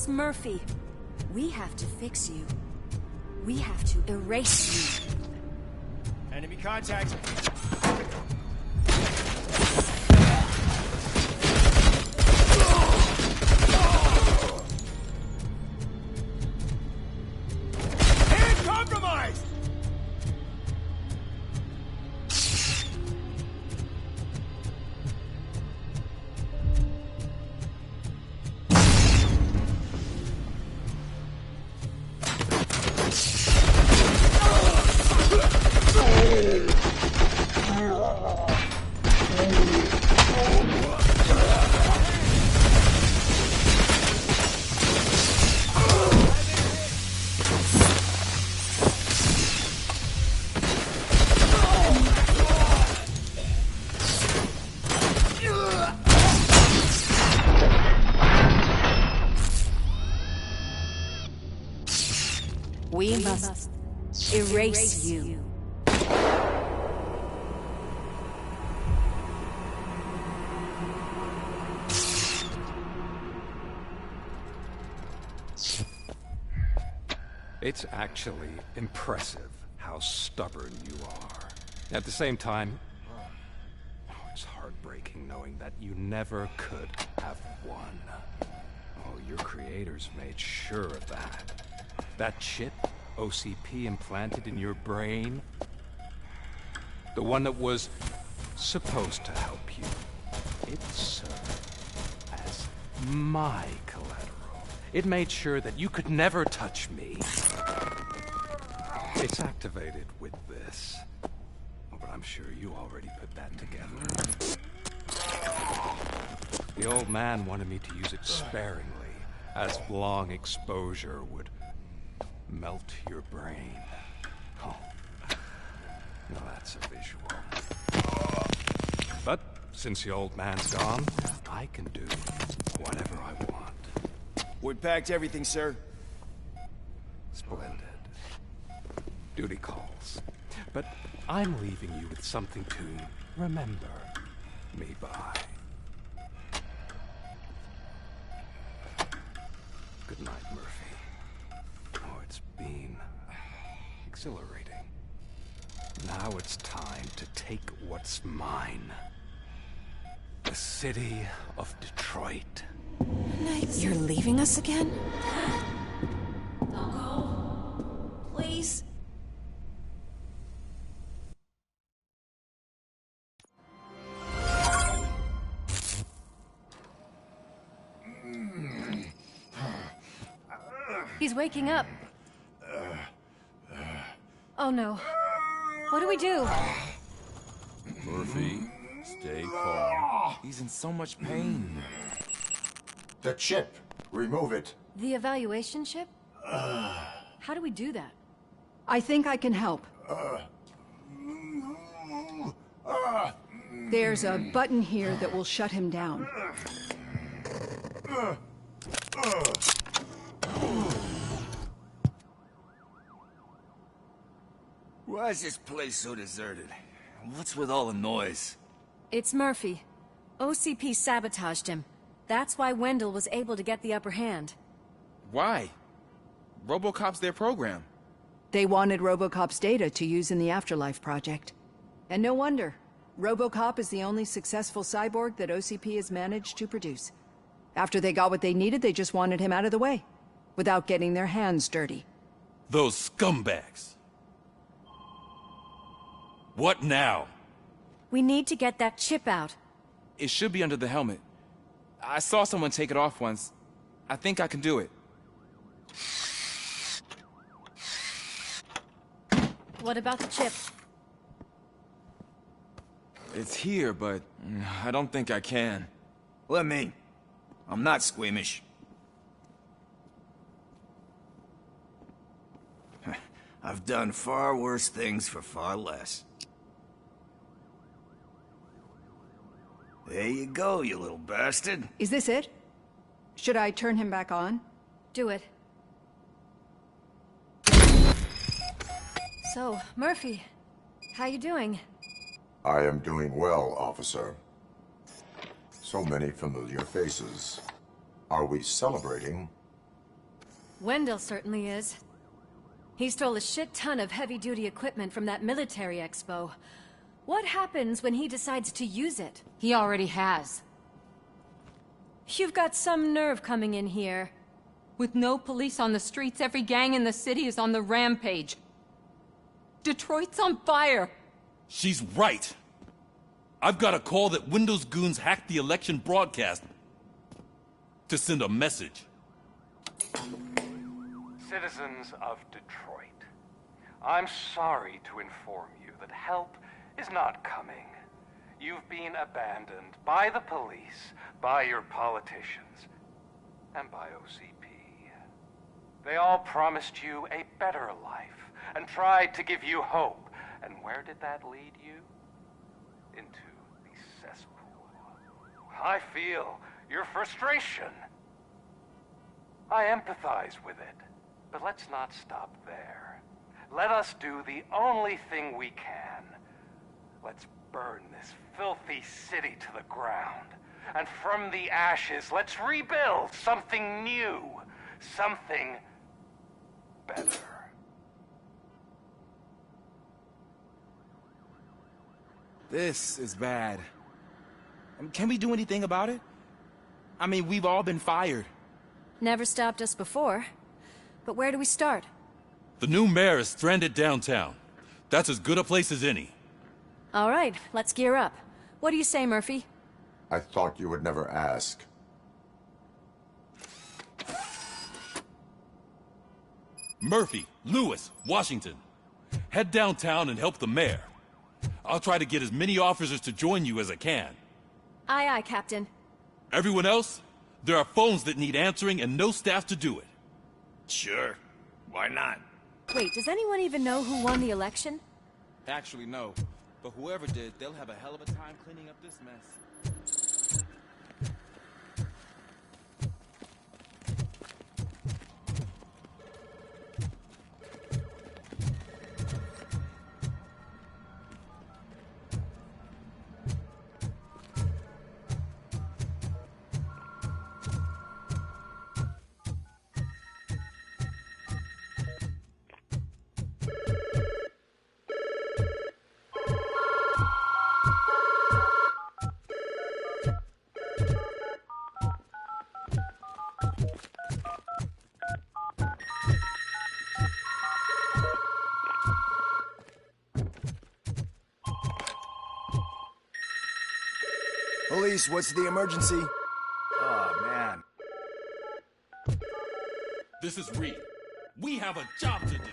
Murphy, we have to fix you. We have to erase you. Enemy contact. Hand compromised! We must erase you. It's actually impressive how stubborn you are. At the same time, it's heartbreaking knowing that you never could have won. Oh, your creators made sure of that. That chip OCP implanted in your brain, the one that was supposed to help you, it served as my collateral. It made sure that you could never touch me. It's activated with this. But I'm sure you already put that together. The old man wanted me to use it sparingly, as long exposure would melt your brain. Oh, now that's a visual. But since the old man's gone, I can do whatever I want. We packed everything, sir. Splendid. Duty calls. But I'm leaving you with something to remember me by. Good night, Murphy. Oh, it's been exhilarating. Now it's time to take what's mine. The city of Detroit. You're leaving us again? Don't go. Please. He's waking up. Oh no. What do we do? Murphy, stay calm. He's in so much pain. The chip. Remove it. The evaluation chip? How do we do that? I think I can help. There's a button here that will shut him down. Why is this place so deserted? What's with all the noise? It's Murphy. OCP sabotaged him. That's why Wendell was able to get the upper hand. Why? RoboCop's their program. They wanted RoboCop's data to use in the Afterlife project. And no wonder. RoboCop is the only successful cyborg that OCP has managed to produce. After they got what they needed, they just wanted him out of the way, without getting their hands dirty. Those scumbags. What now? We need to get that chip out. It should be under the helmet. I saw someone take it off once. I think I can do it. What about the chip? It's here, but I don't think I can. Let me. I'm not squeamish. I've done far worse things for far less. There you go, you little bastard. Is this it? Should I turn him back on? Do it. So, Murphy, how you doing? I am doing well, officer. So many familiar faces. Are we celebrating? Wendell certainly is. He stole a shit ton of heavy-duty equipment from that military expo. What happens when he decides to use it? He already has. You've got some nerve coming in here. With no police on the streets, every gang in the city is on the rampage. Detroit's on fire! She's right. I've got a call that Windows goons hacked the election broadcast to send a message. Citizens of Detroit, I'm sorry to inform you that help is not coming. You've been abandoned by the police, by your politicians, and by OCP. They all promised you a better life and tried to give you hope. And where did that lead you? Into the cesspool. I feel your frustration. I empathize with it. But let's not stop there. Let us do the only thing we can. Let's burn this filthy city to the ground. And from the ashes, let's rebuild something new. Something better. This is bad. Can we do anything about it? I mean, we've all been fired. Never stopped us before. But where do we start? The new mayor is stranded downtown. That's as good a place as any. All right, let's gear up. What do you say, Murphy? I thought you would never ask. Murphy, Lewis, Washington. Head downtown and help the mayor. I'll try to get as many officers to join you as I can. Aye, aye, Captain. Everyone else? There are phones that need answering and no staff to do it. Sure. Why not? Wait, does anyone even know who won the election? Actually, no. But whoever did, they'll have a hell of a time cleaning up this mess. Police, what's the emergency? Oh, man. This is Reed. We have a job to do.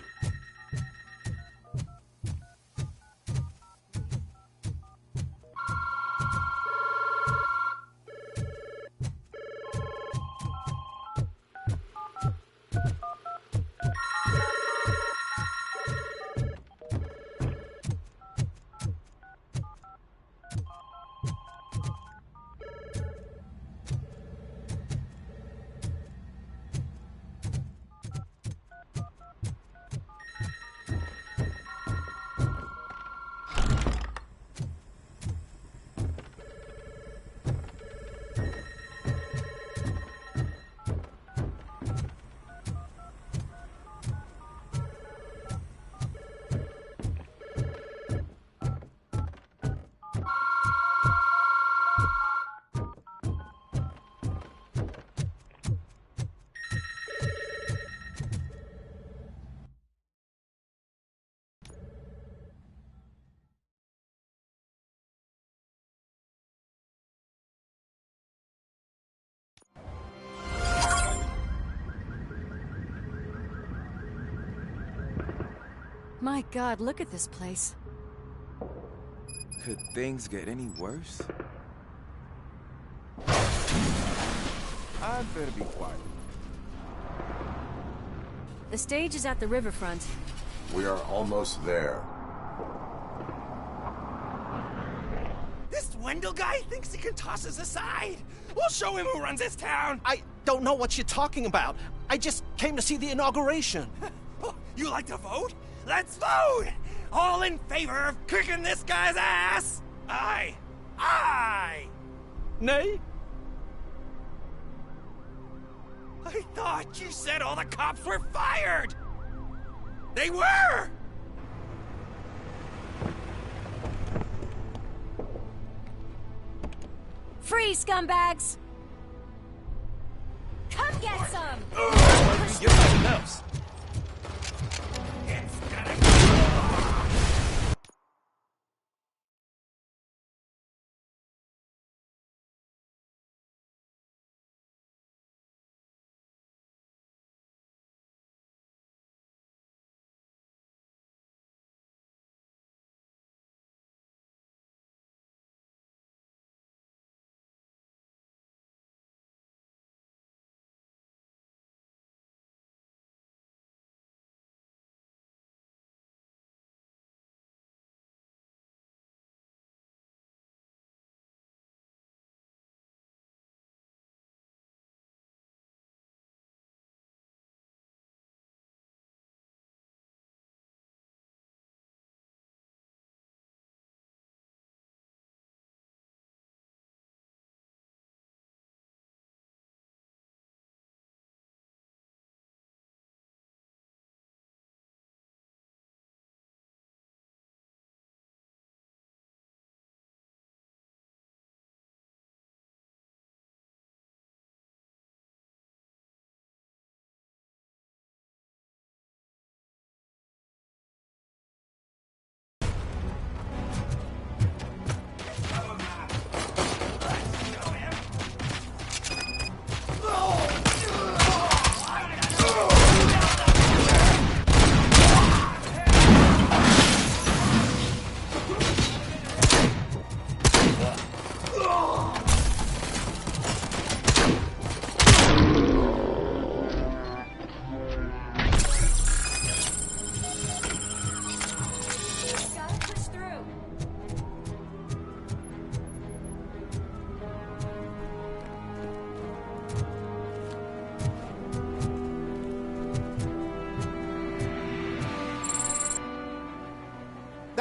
My God, look at this place. Could things get any worse? I'd better be quiet. The stage is at the riverfront. We are almost there. This Wendell guy thinks he can toss us aside. We'll show him who runs this town. I don't know what you're talking about. I just came to see the inauguration. You like to vote? Let's vote! All in favor of kicking this guy's ass? Aye. Aye! Nay? I thought you said all the cops were fired! They were! Free, scumbags! Come get some! You're something else.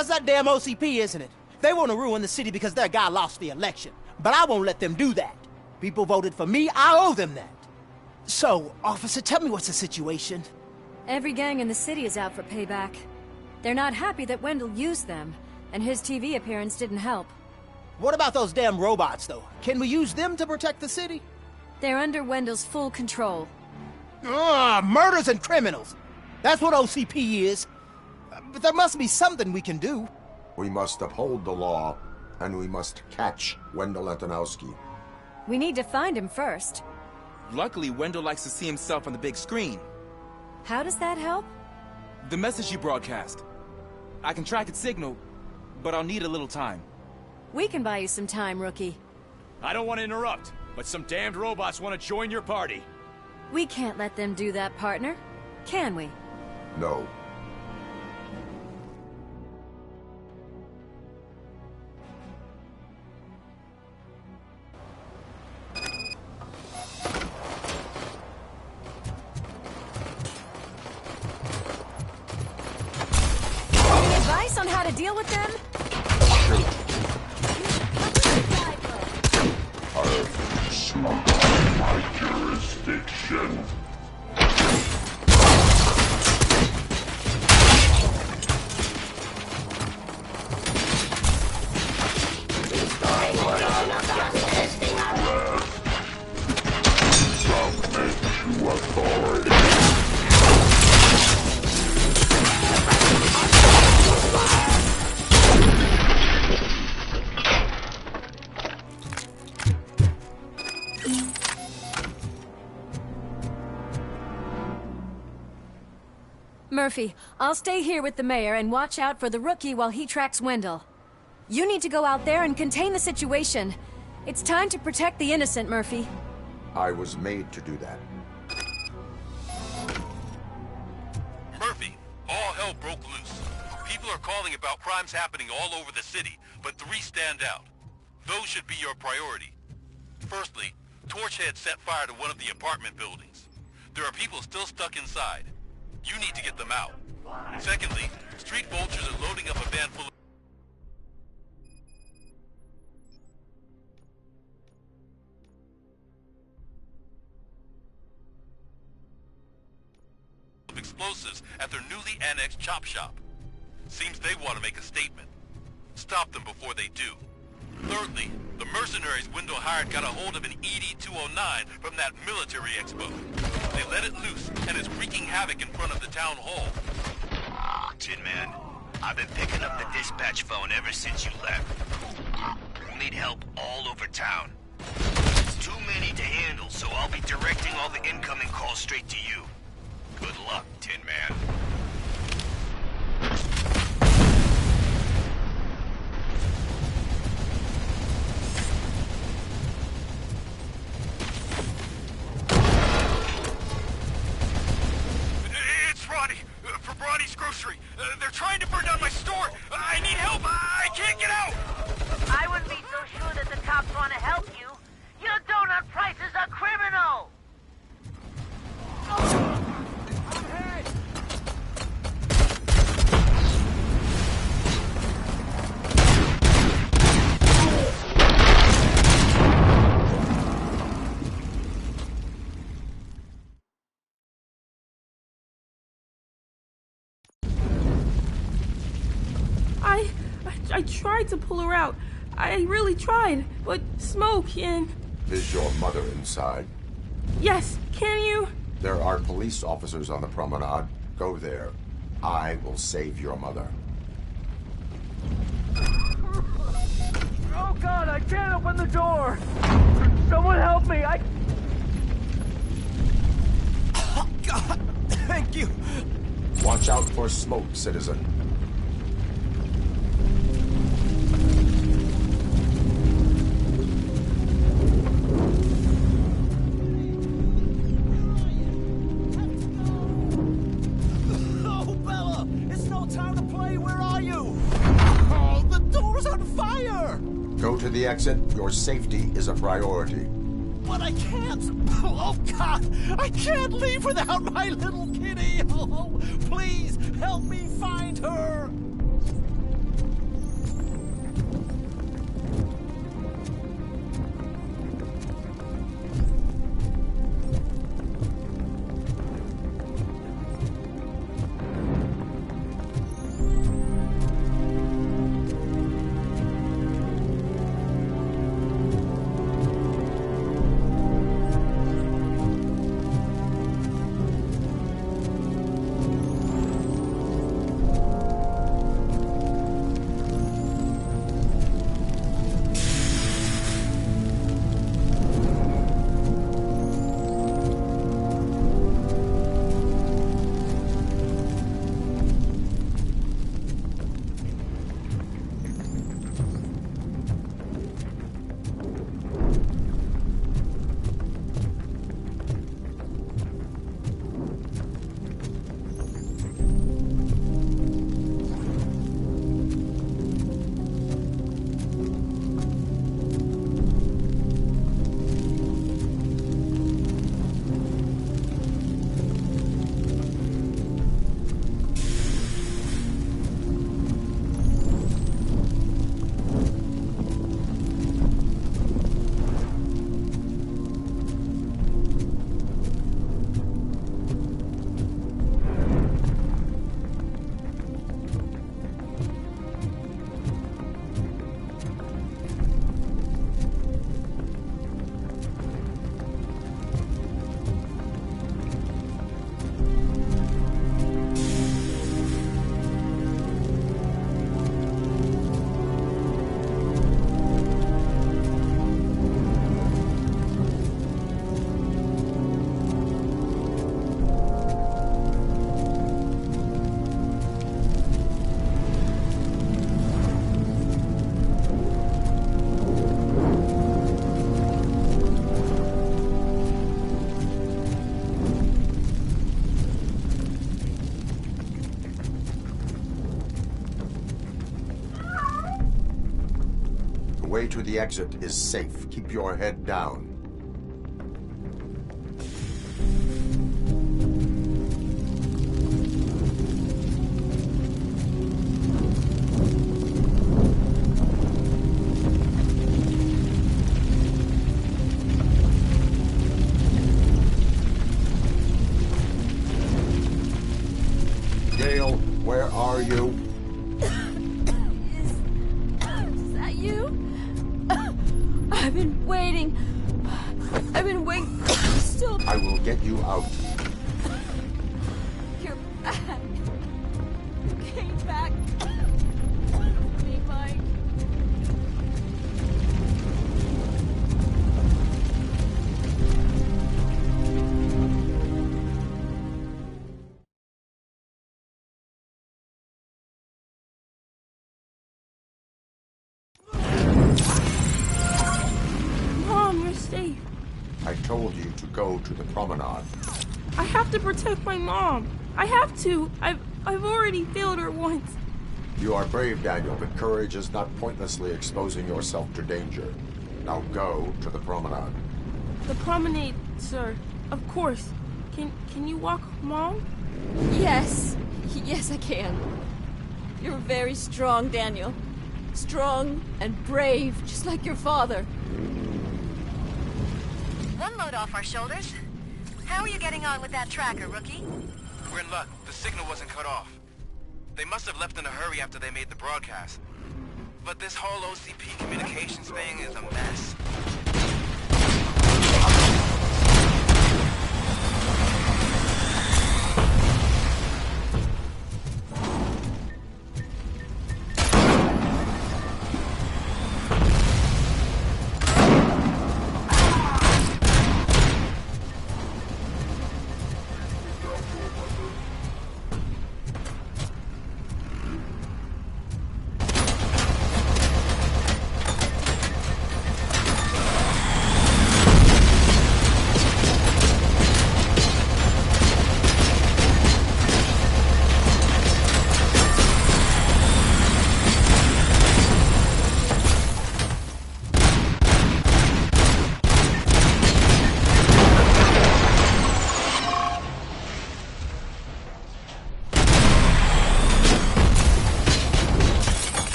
That's that damn OCP, isn't it? They want to ruin the city because their guy lost the election. But I won't let them do that. People voted for me, I owe them that. So, officer, tell me what's the situation. Every gang in the city is out for payback. They're not happy that Wendell used them, and his TV appearance didn't help. What about those damn robots, though? Can we use them to protect the city? They're under Wendell's full control. Murders and criminals. That's what OCP is. But there must be something we can do. We must uphold the law, and we must catch Wendell Antonowski. We need to find him first. Luckily, Wendell likes to see himself on the big screen. How does that help? The message you broadcast. I can track its signal, but I'll need a little time. We can buy you some time, Rookie. I don't want to interrupt, but some damned robots want to join your party. We can't let them do that, partner. Can we? No. Any advice on how to deal with them? My jurisdiction. Submit to authority. Murphy, I'll stay here with the mayor and watch out for the Rookie while he tracks Wendell. You need to go out there and contain the situation. It's time to protect the innocent, Murphy. I was made to do that. Murphy, all hell broke loose. People are calling about crimes happening all over the city, but 3 stand out. Those should be your priority. Firstly, Torchhead set fire to one of the apartment buildings. There are people still stuck inside. You need to get them out. Secondly, street vultures are loading up a van full of explosives at their newly annexed chop shop. Seems they want to make a statement. Stop them before they do. Thirdly, the mercenaries Wendell hired got a hold of an ED-209 from that military expo. They let it loose, and it's wreaking havoc in front of the town hall. Tin Man, I've been picking up the dispatch phone ever since you left. We'll need help all over town. It's too many to handle, so I'll be directing all the incoming calls straight to you. Good luck, Tin Man. Grocery. They're trying to burn down my store. I need help. I can't get out. I wouldn't be so sure that the cops want to help you. Your donut price is a criminal. I tried to pull her out. I really tried, but smoke and... Is your mother inside? Yes, can you? There are police officers on the promenade. Go there. I will save your mother. Oh God, I can't open the door. Someone help me, Oh God, thank you. Watch out for smoke, citizen. Go to the exit. Your safety is a priority. But I can't. Oh, God. I can't leave without my little kitty. Oh, please help me find her. way to the exit is safe. Keep your head down. Gail, where are you? Is that you? I've been waiting. Still. I will get you out. You're back. You came back. Me, Mike. Mom, you're safe. I told you to go to the promenade. I have to protect my mom. I have to. I've already failed her once. You are brave, Daniel, but courage is not pointlessly exposing yourself to danger. Now go to the promenade. The promenade, sir. Of course. Can you walk, Mom? Yes. Yes, I can. You're very strong, Daniel. Strong and brave, just like your father. One load off our shoulders. How are you getting on with that tracker, rookie? We're in luck. The signal wasn't cut off. They must have left in a hurry after they made the broadcast. But this whole OCP communications thing is a mess.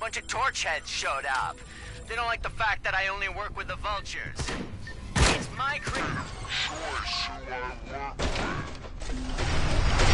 bunch of torch heads showed up. They don't like the fact that I only work with the vultures. It's my crew. Choice who I work with.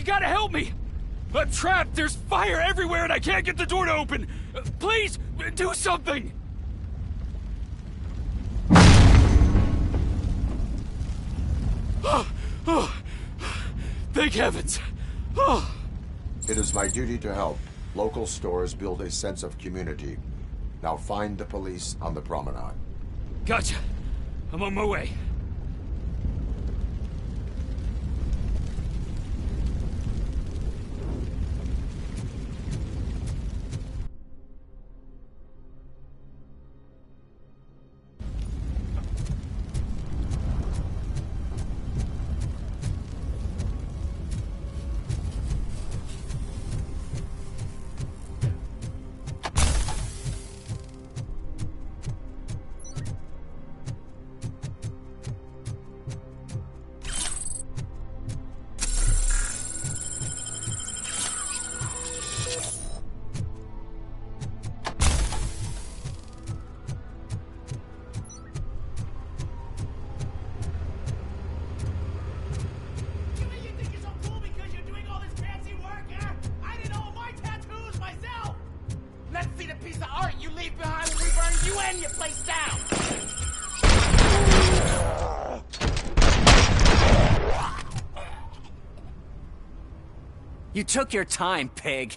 You gotta help me! I'm trapped! There's fire everywhere and I can't get the door to open! Please, do something! Thank heavens! It is my duty to help. Local stores build a sense of community. Now find the police on the promenade. Gotcha. I'm on my way. You took your time, pig.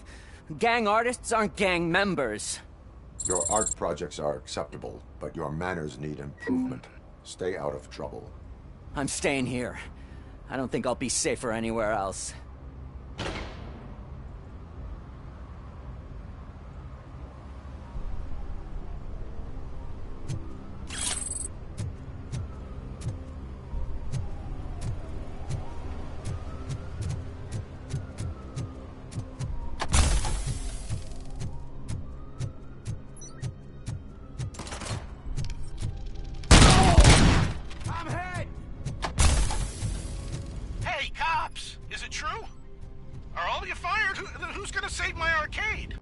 Gang artists aren't gang members. Your art projects are acceptable, but your manners need improvement. Stay out of trouble. I'm staying here. I don't think I'll be safer anywhere else. Who's gonna save my arcade?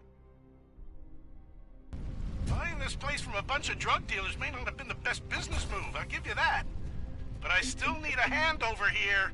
Buying this place from a bunch of drug dealers may not have been the best business move, I'll give you that. But I still need a hand over here.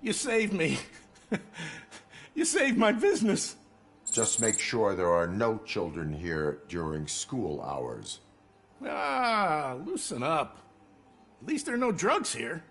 You saved me. You saved my business. Just make sure there are no children here during school hours. Ah, loosen up. At least there are no drugs here.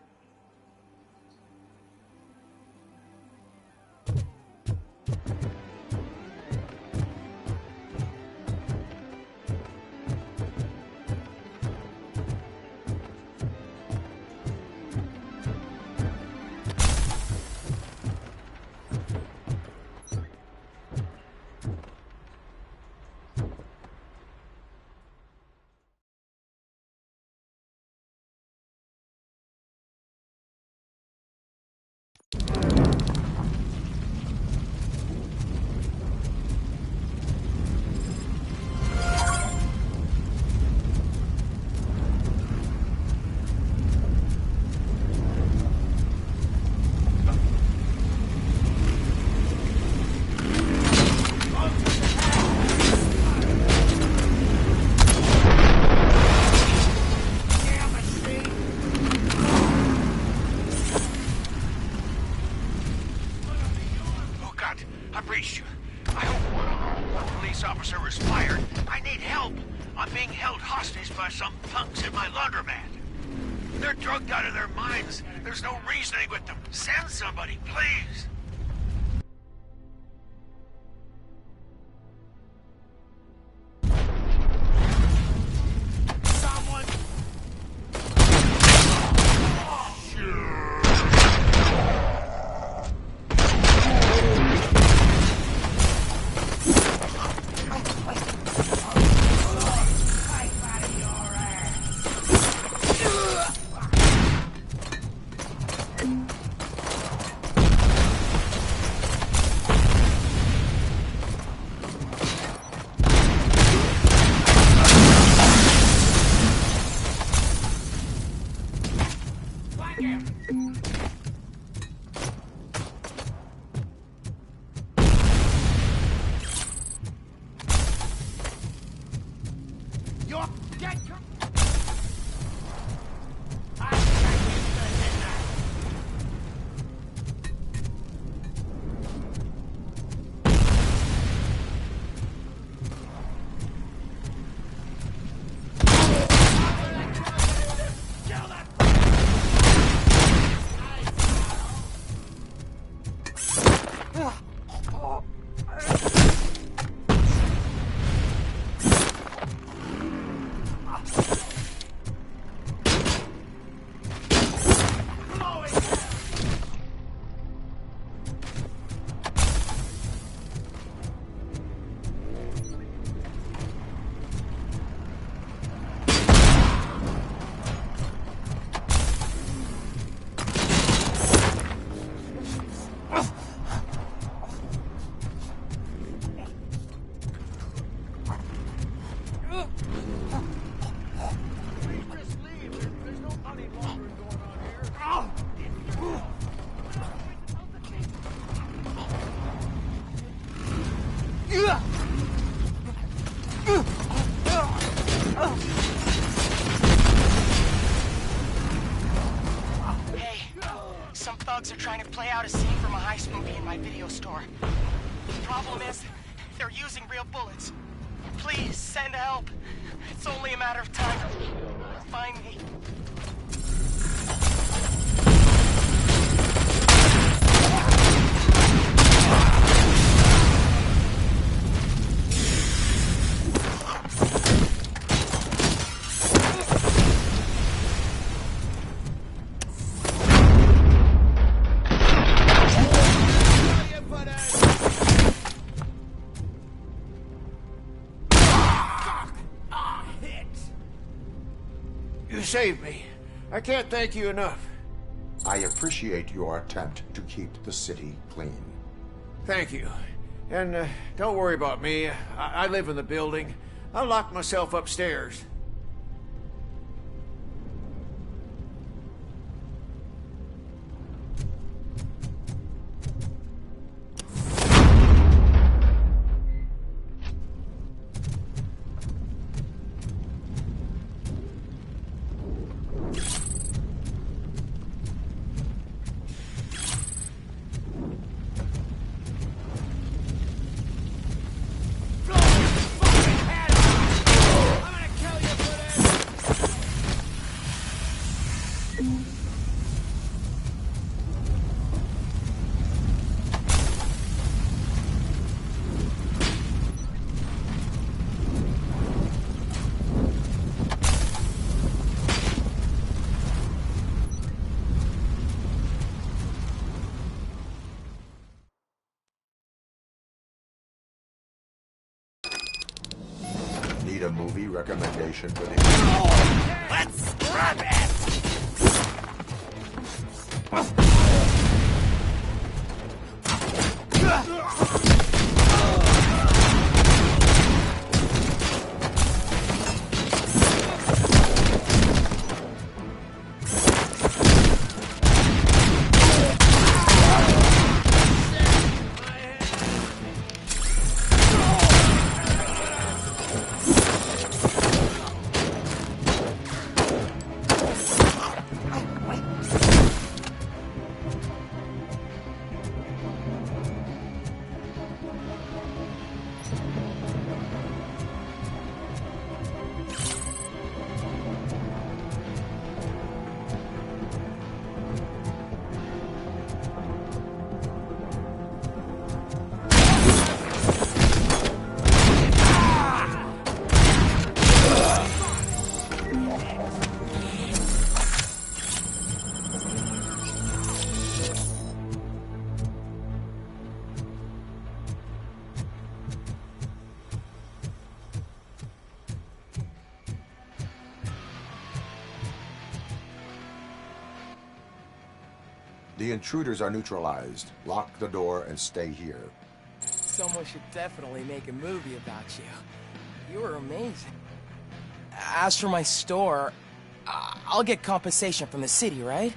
thugs are trying to play out a scene from a heist movie in my video store. The problem is, they're using real bullets. Please, send help. It's only a matter of time. Find me. You saved me. I can't thank you enough. I appreciate your attempt to keep the city clean. Thank you. And don't worry about me. I live in the building. I'll lock myself upstairs. recommendation for the... Let's scrap it! The intruders are neutralized. Lock the door and stay here. Someone should definitely make a movie about you. You were amazing. As for my store, I'll get compensation from the city, right?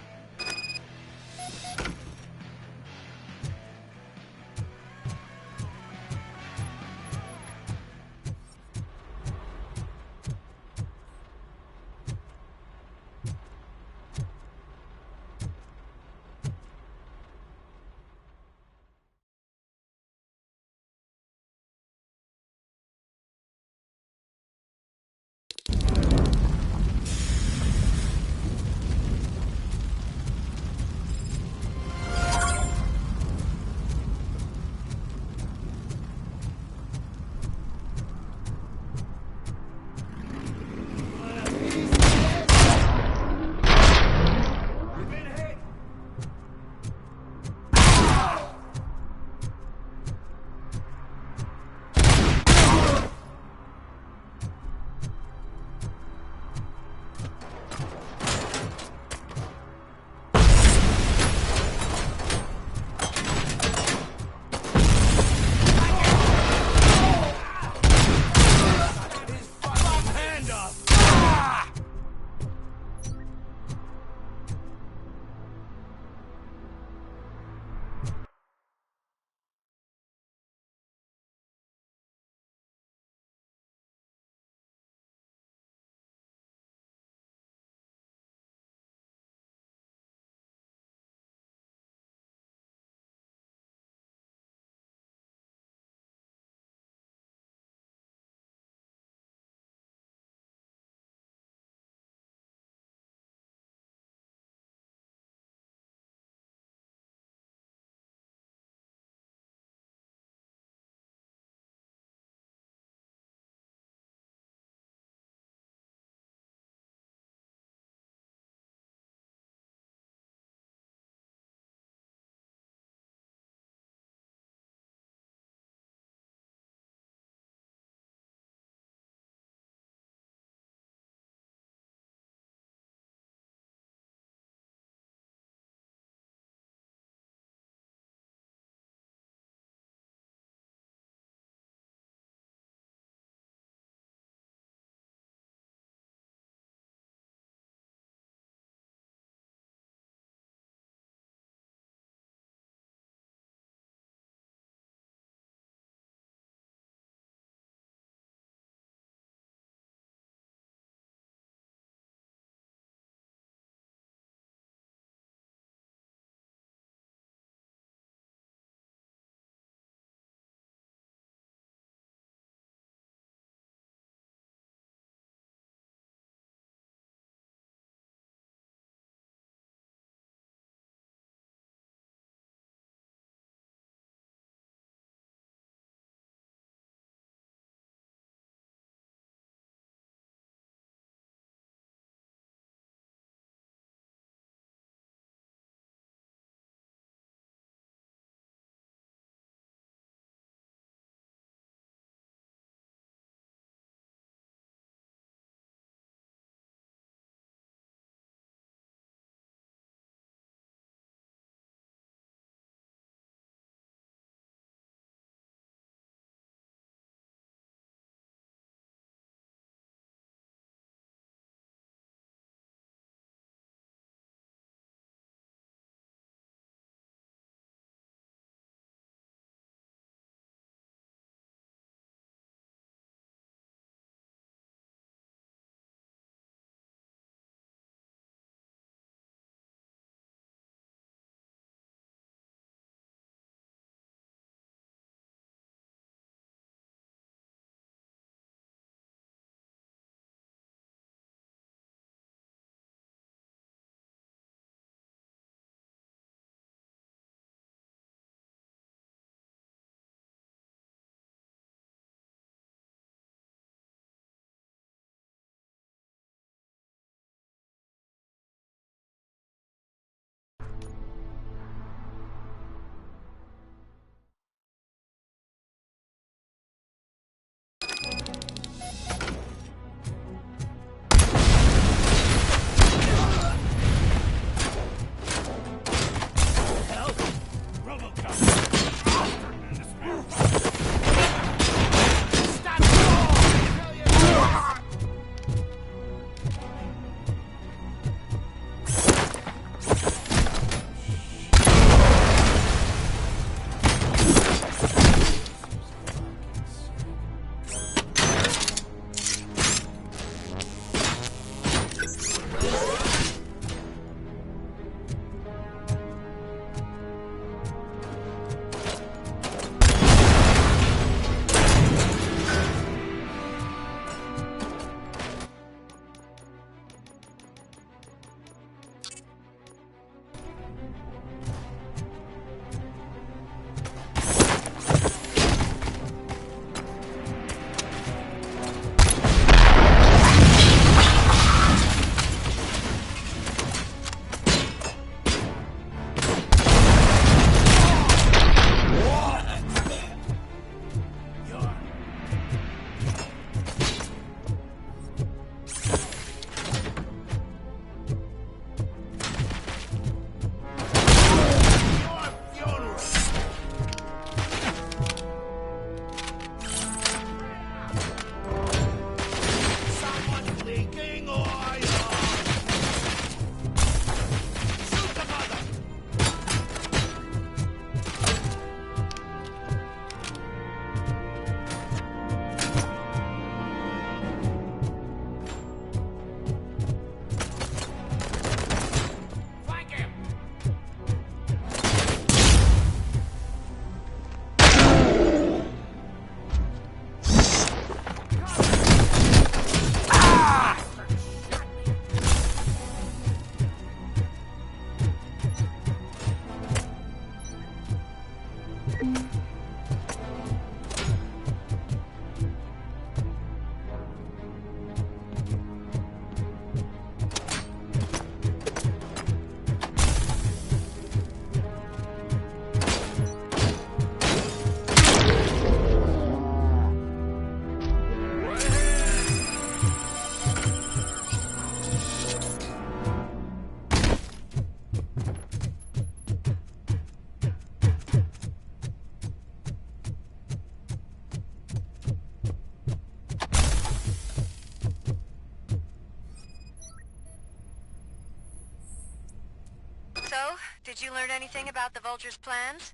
So, did you learn anything about the Vulture's plans?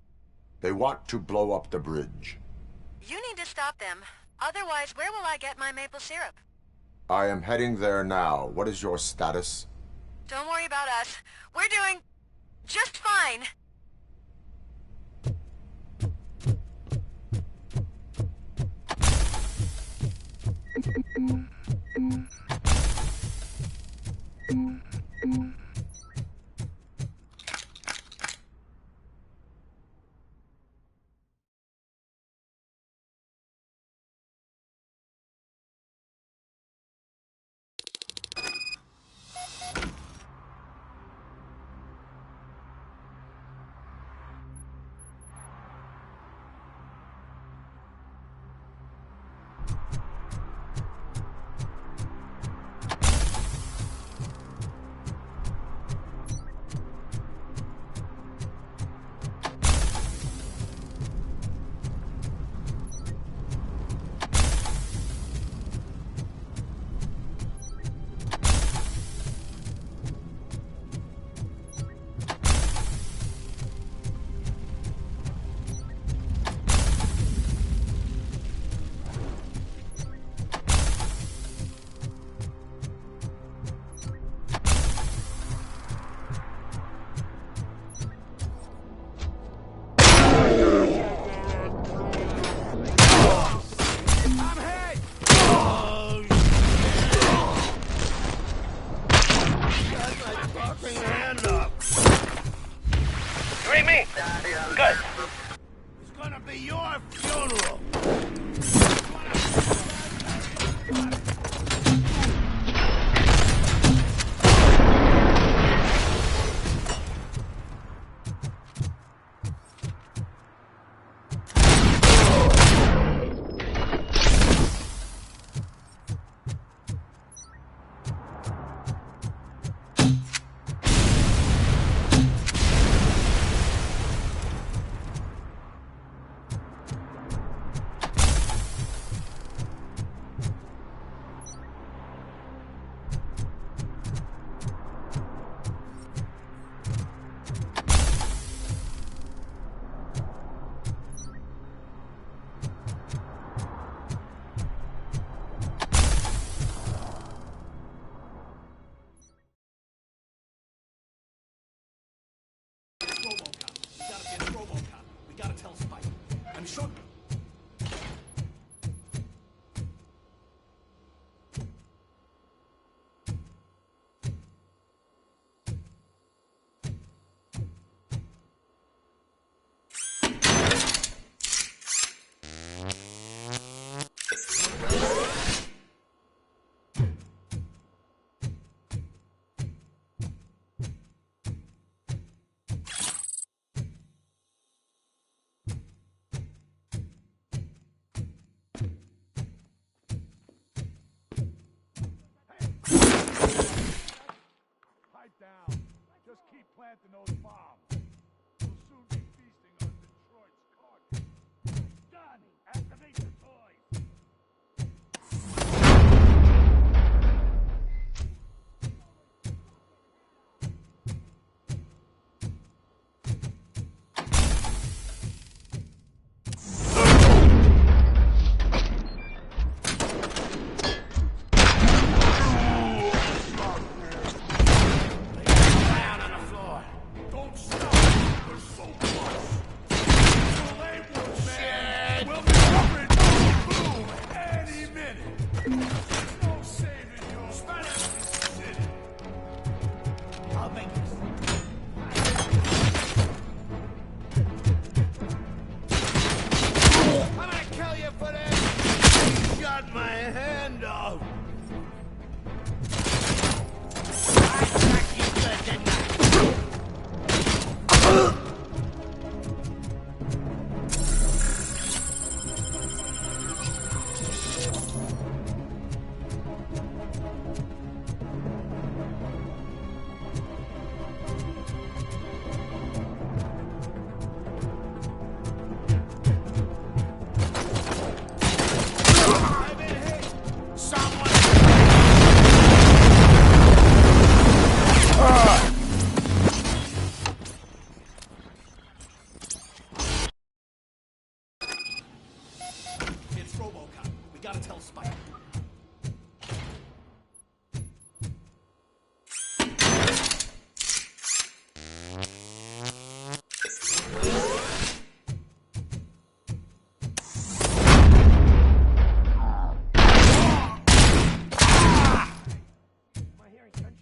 They want to blow up the bridge. You need to stop them. Otherwise, where will I get my maple syrup? I am heading there now. What is your status? Don't worry about us. We're doing just fine. RoboCop. We gotta tell Spike. I'm sure... down. Just keep planting those bombs. We'll soon be feasting on Detroit's carcass. Done! Activate the toys! Don't stop!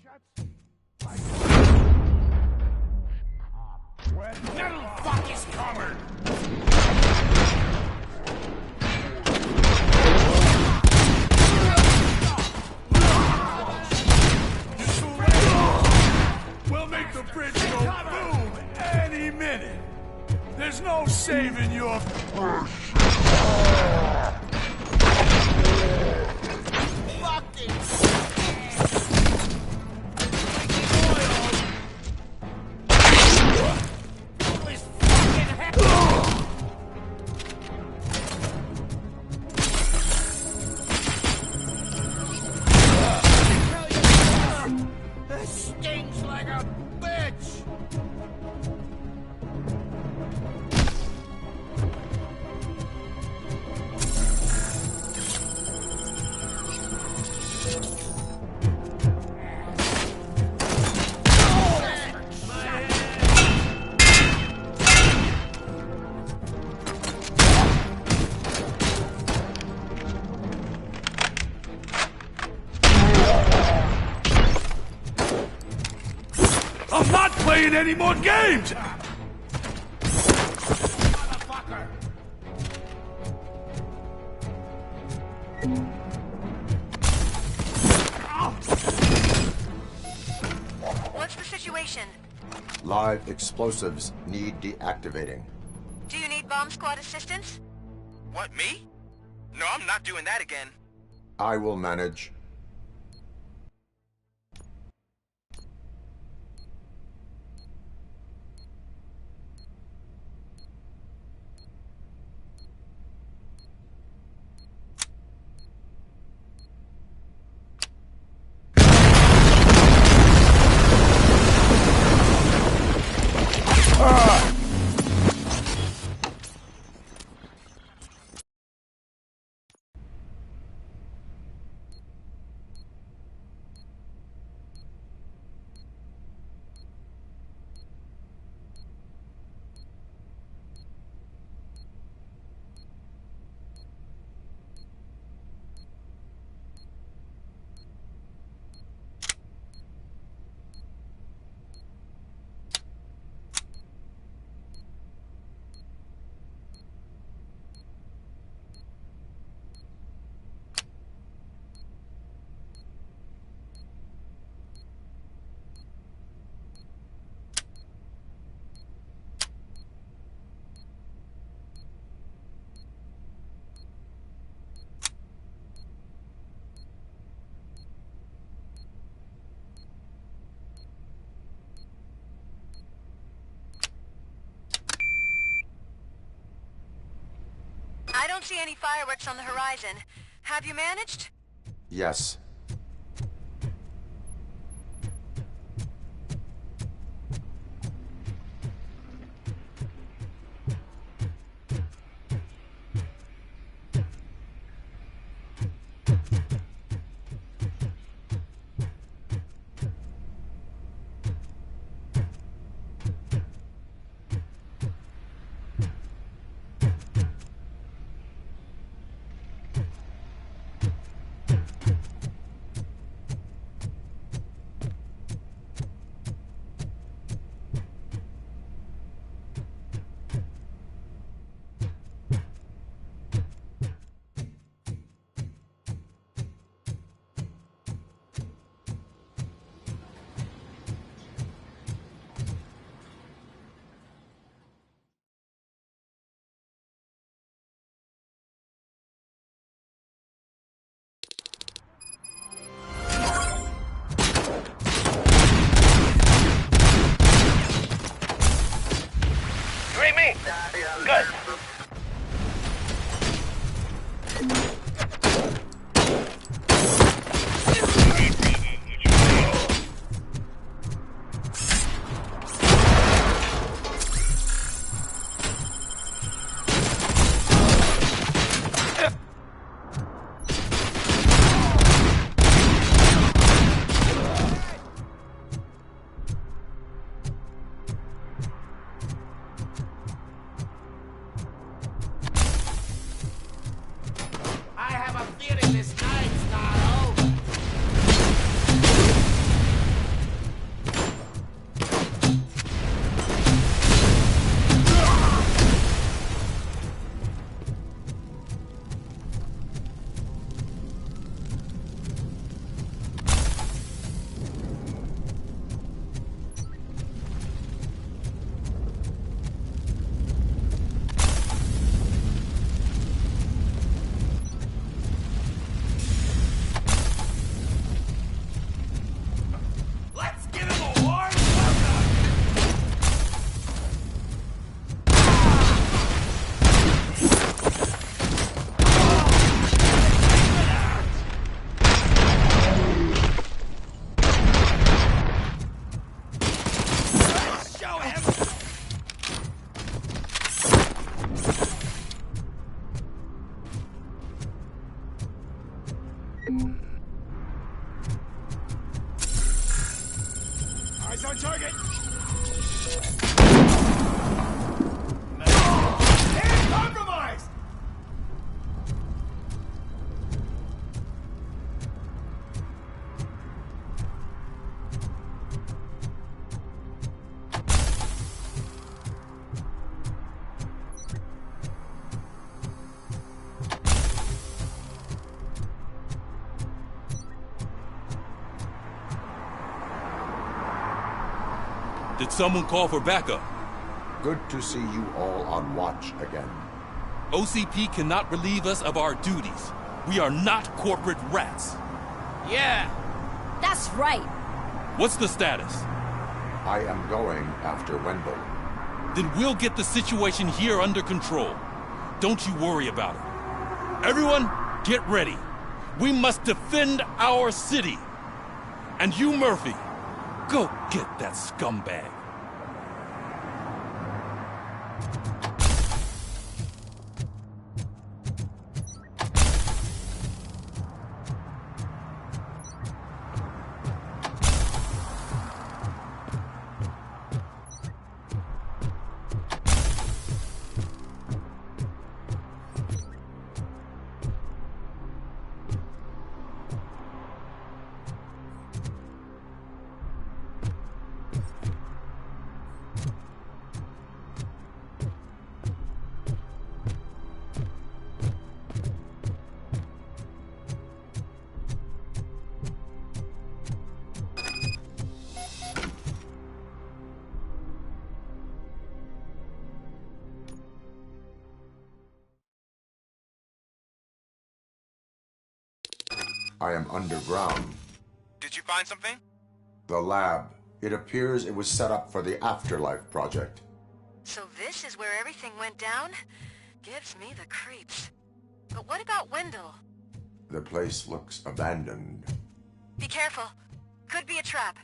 Little fuck is covered! We'll make the bridge go boom any minute. There's no saving your... Stings like a bitch! I'm not playing any more games! What's the situation? Live explosives need deactivating. Do you need bomb squad assistance? What, me? No, I'm not doing that again. I will manage. I don't see any fireworks on the horizon. Have you managed? Yes. Eyes on target! And compromised! Did someone call for backup? Good to see you all on watch again. OCP cannot relieve us of our duties. We are not corporate rats. Yeah. That's right. What's the status? I am going after Wendell. Then we'll get the situation here under control. Don't you worry about it. Everyone, get ready. We must defend our city. And you, Murphy, go get that scumbag. I am underground. Did you find something? The lab. It appears it was set up for the Afterlife project. So this is where everything went down? Gives me the creeps. But what about Wendell? The place looks abandoned. Be careful. Could be a trap.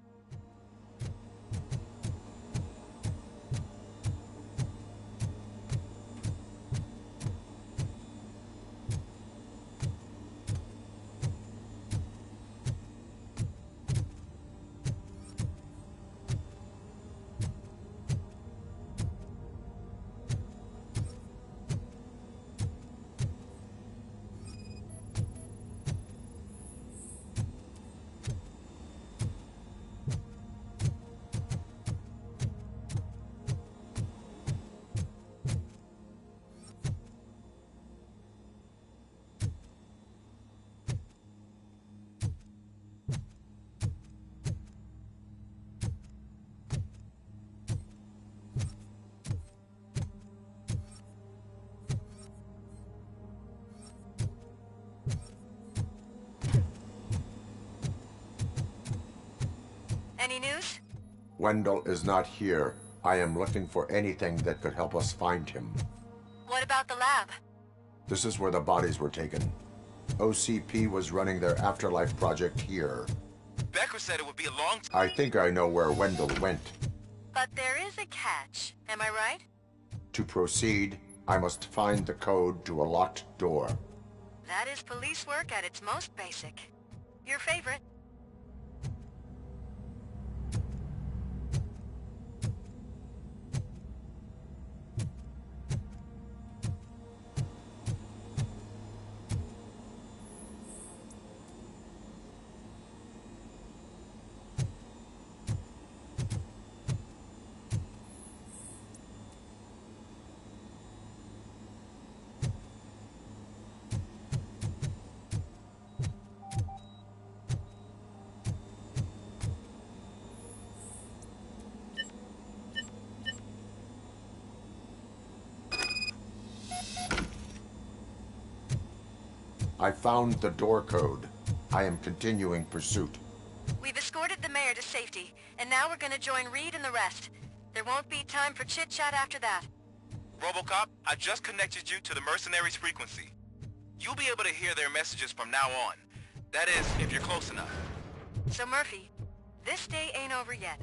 Any news? Wendell is not here. I am looking for anything that could help us find him. What about the lab? This is where the bodies were taken. OCP was running their Afterlife project here. Becker said it would be a long time. I think I know where Wendell went. But there is a catch. Am I right? To proceed, I must find the code to a locked door. That is police work at its most basic. Your favorite. I found the door code. I am continuing pursuit. We've escorted the mayor to safety, and now we're gonna join Reed and the rest. There won't be time for chit-chat after that. RoboCop, I just connected you to the mercenaries' frequency. You'll be able to hear their messages from now on. That is, if you're close enough. So Murphy, this day ain't over yet.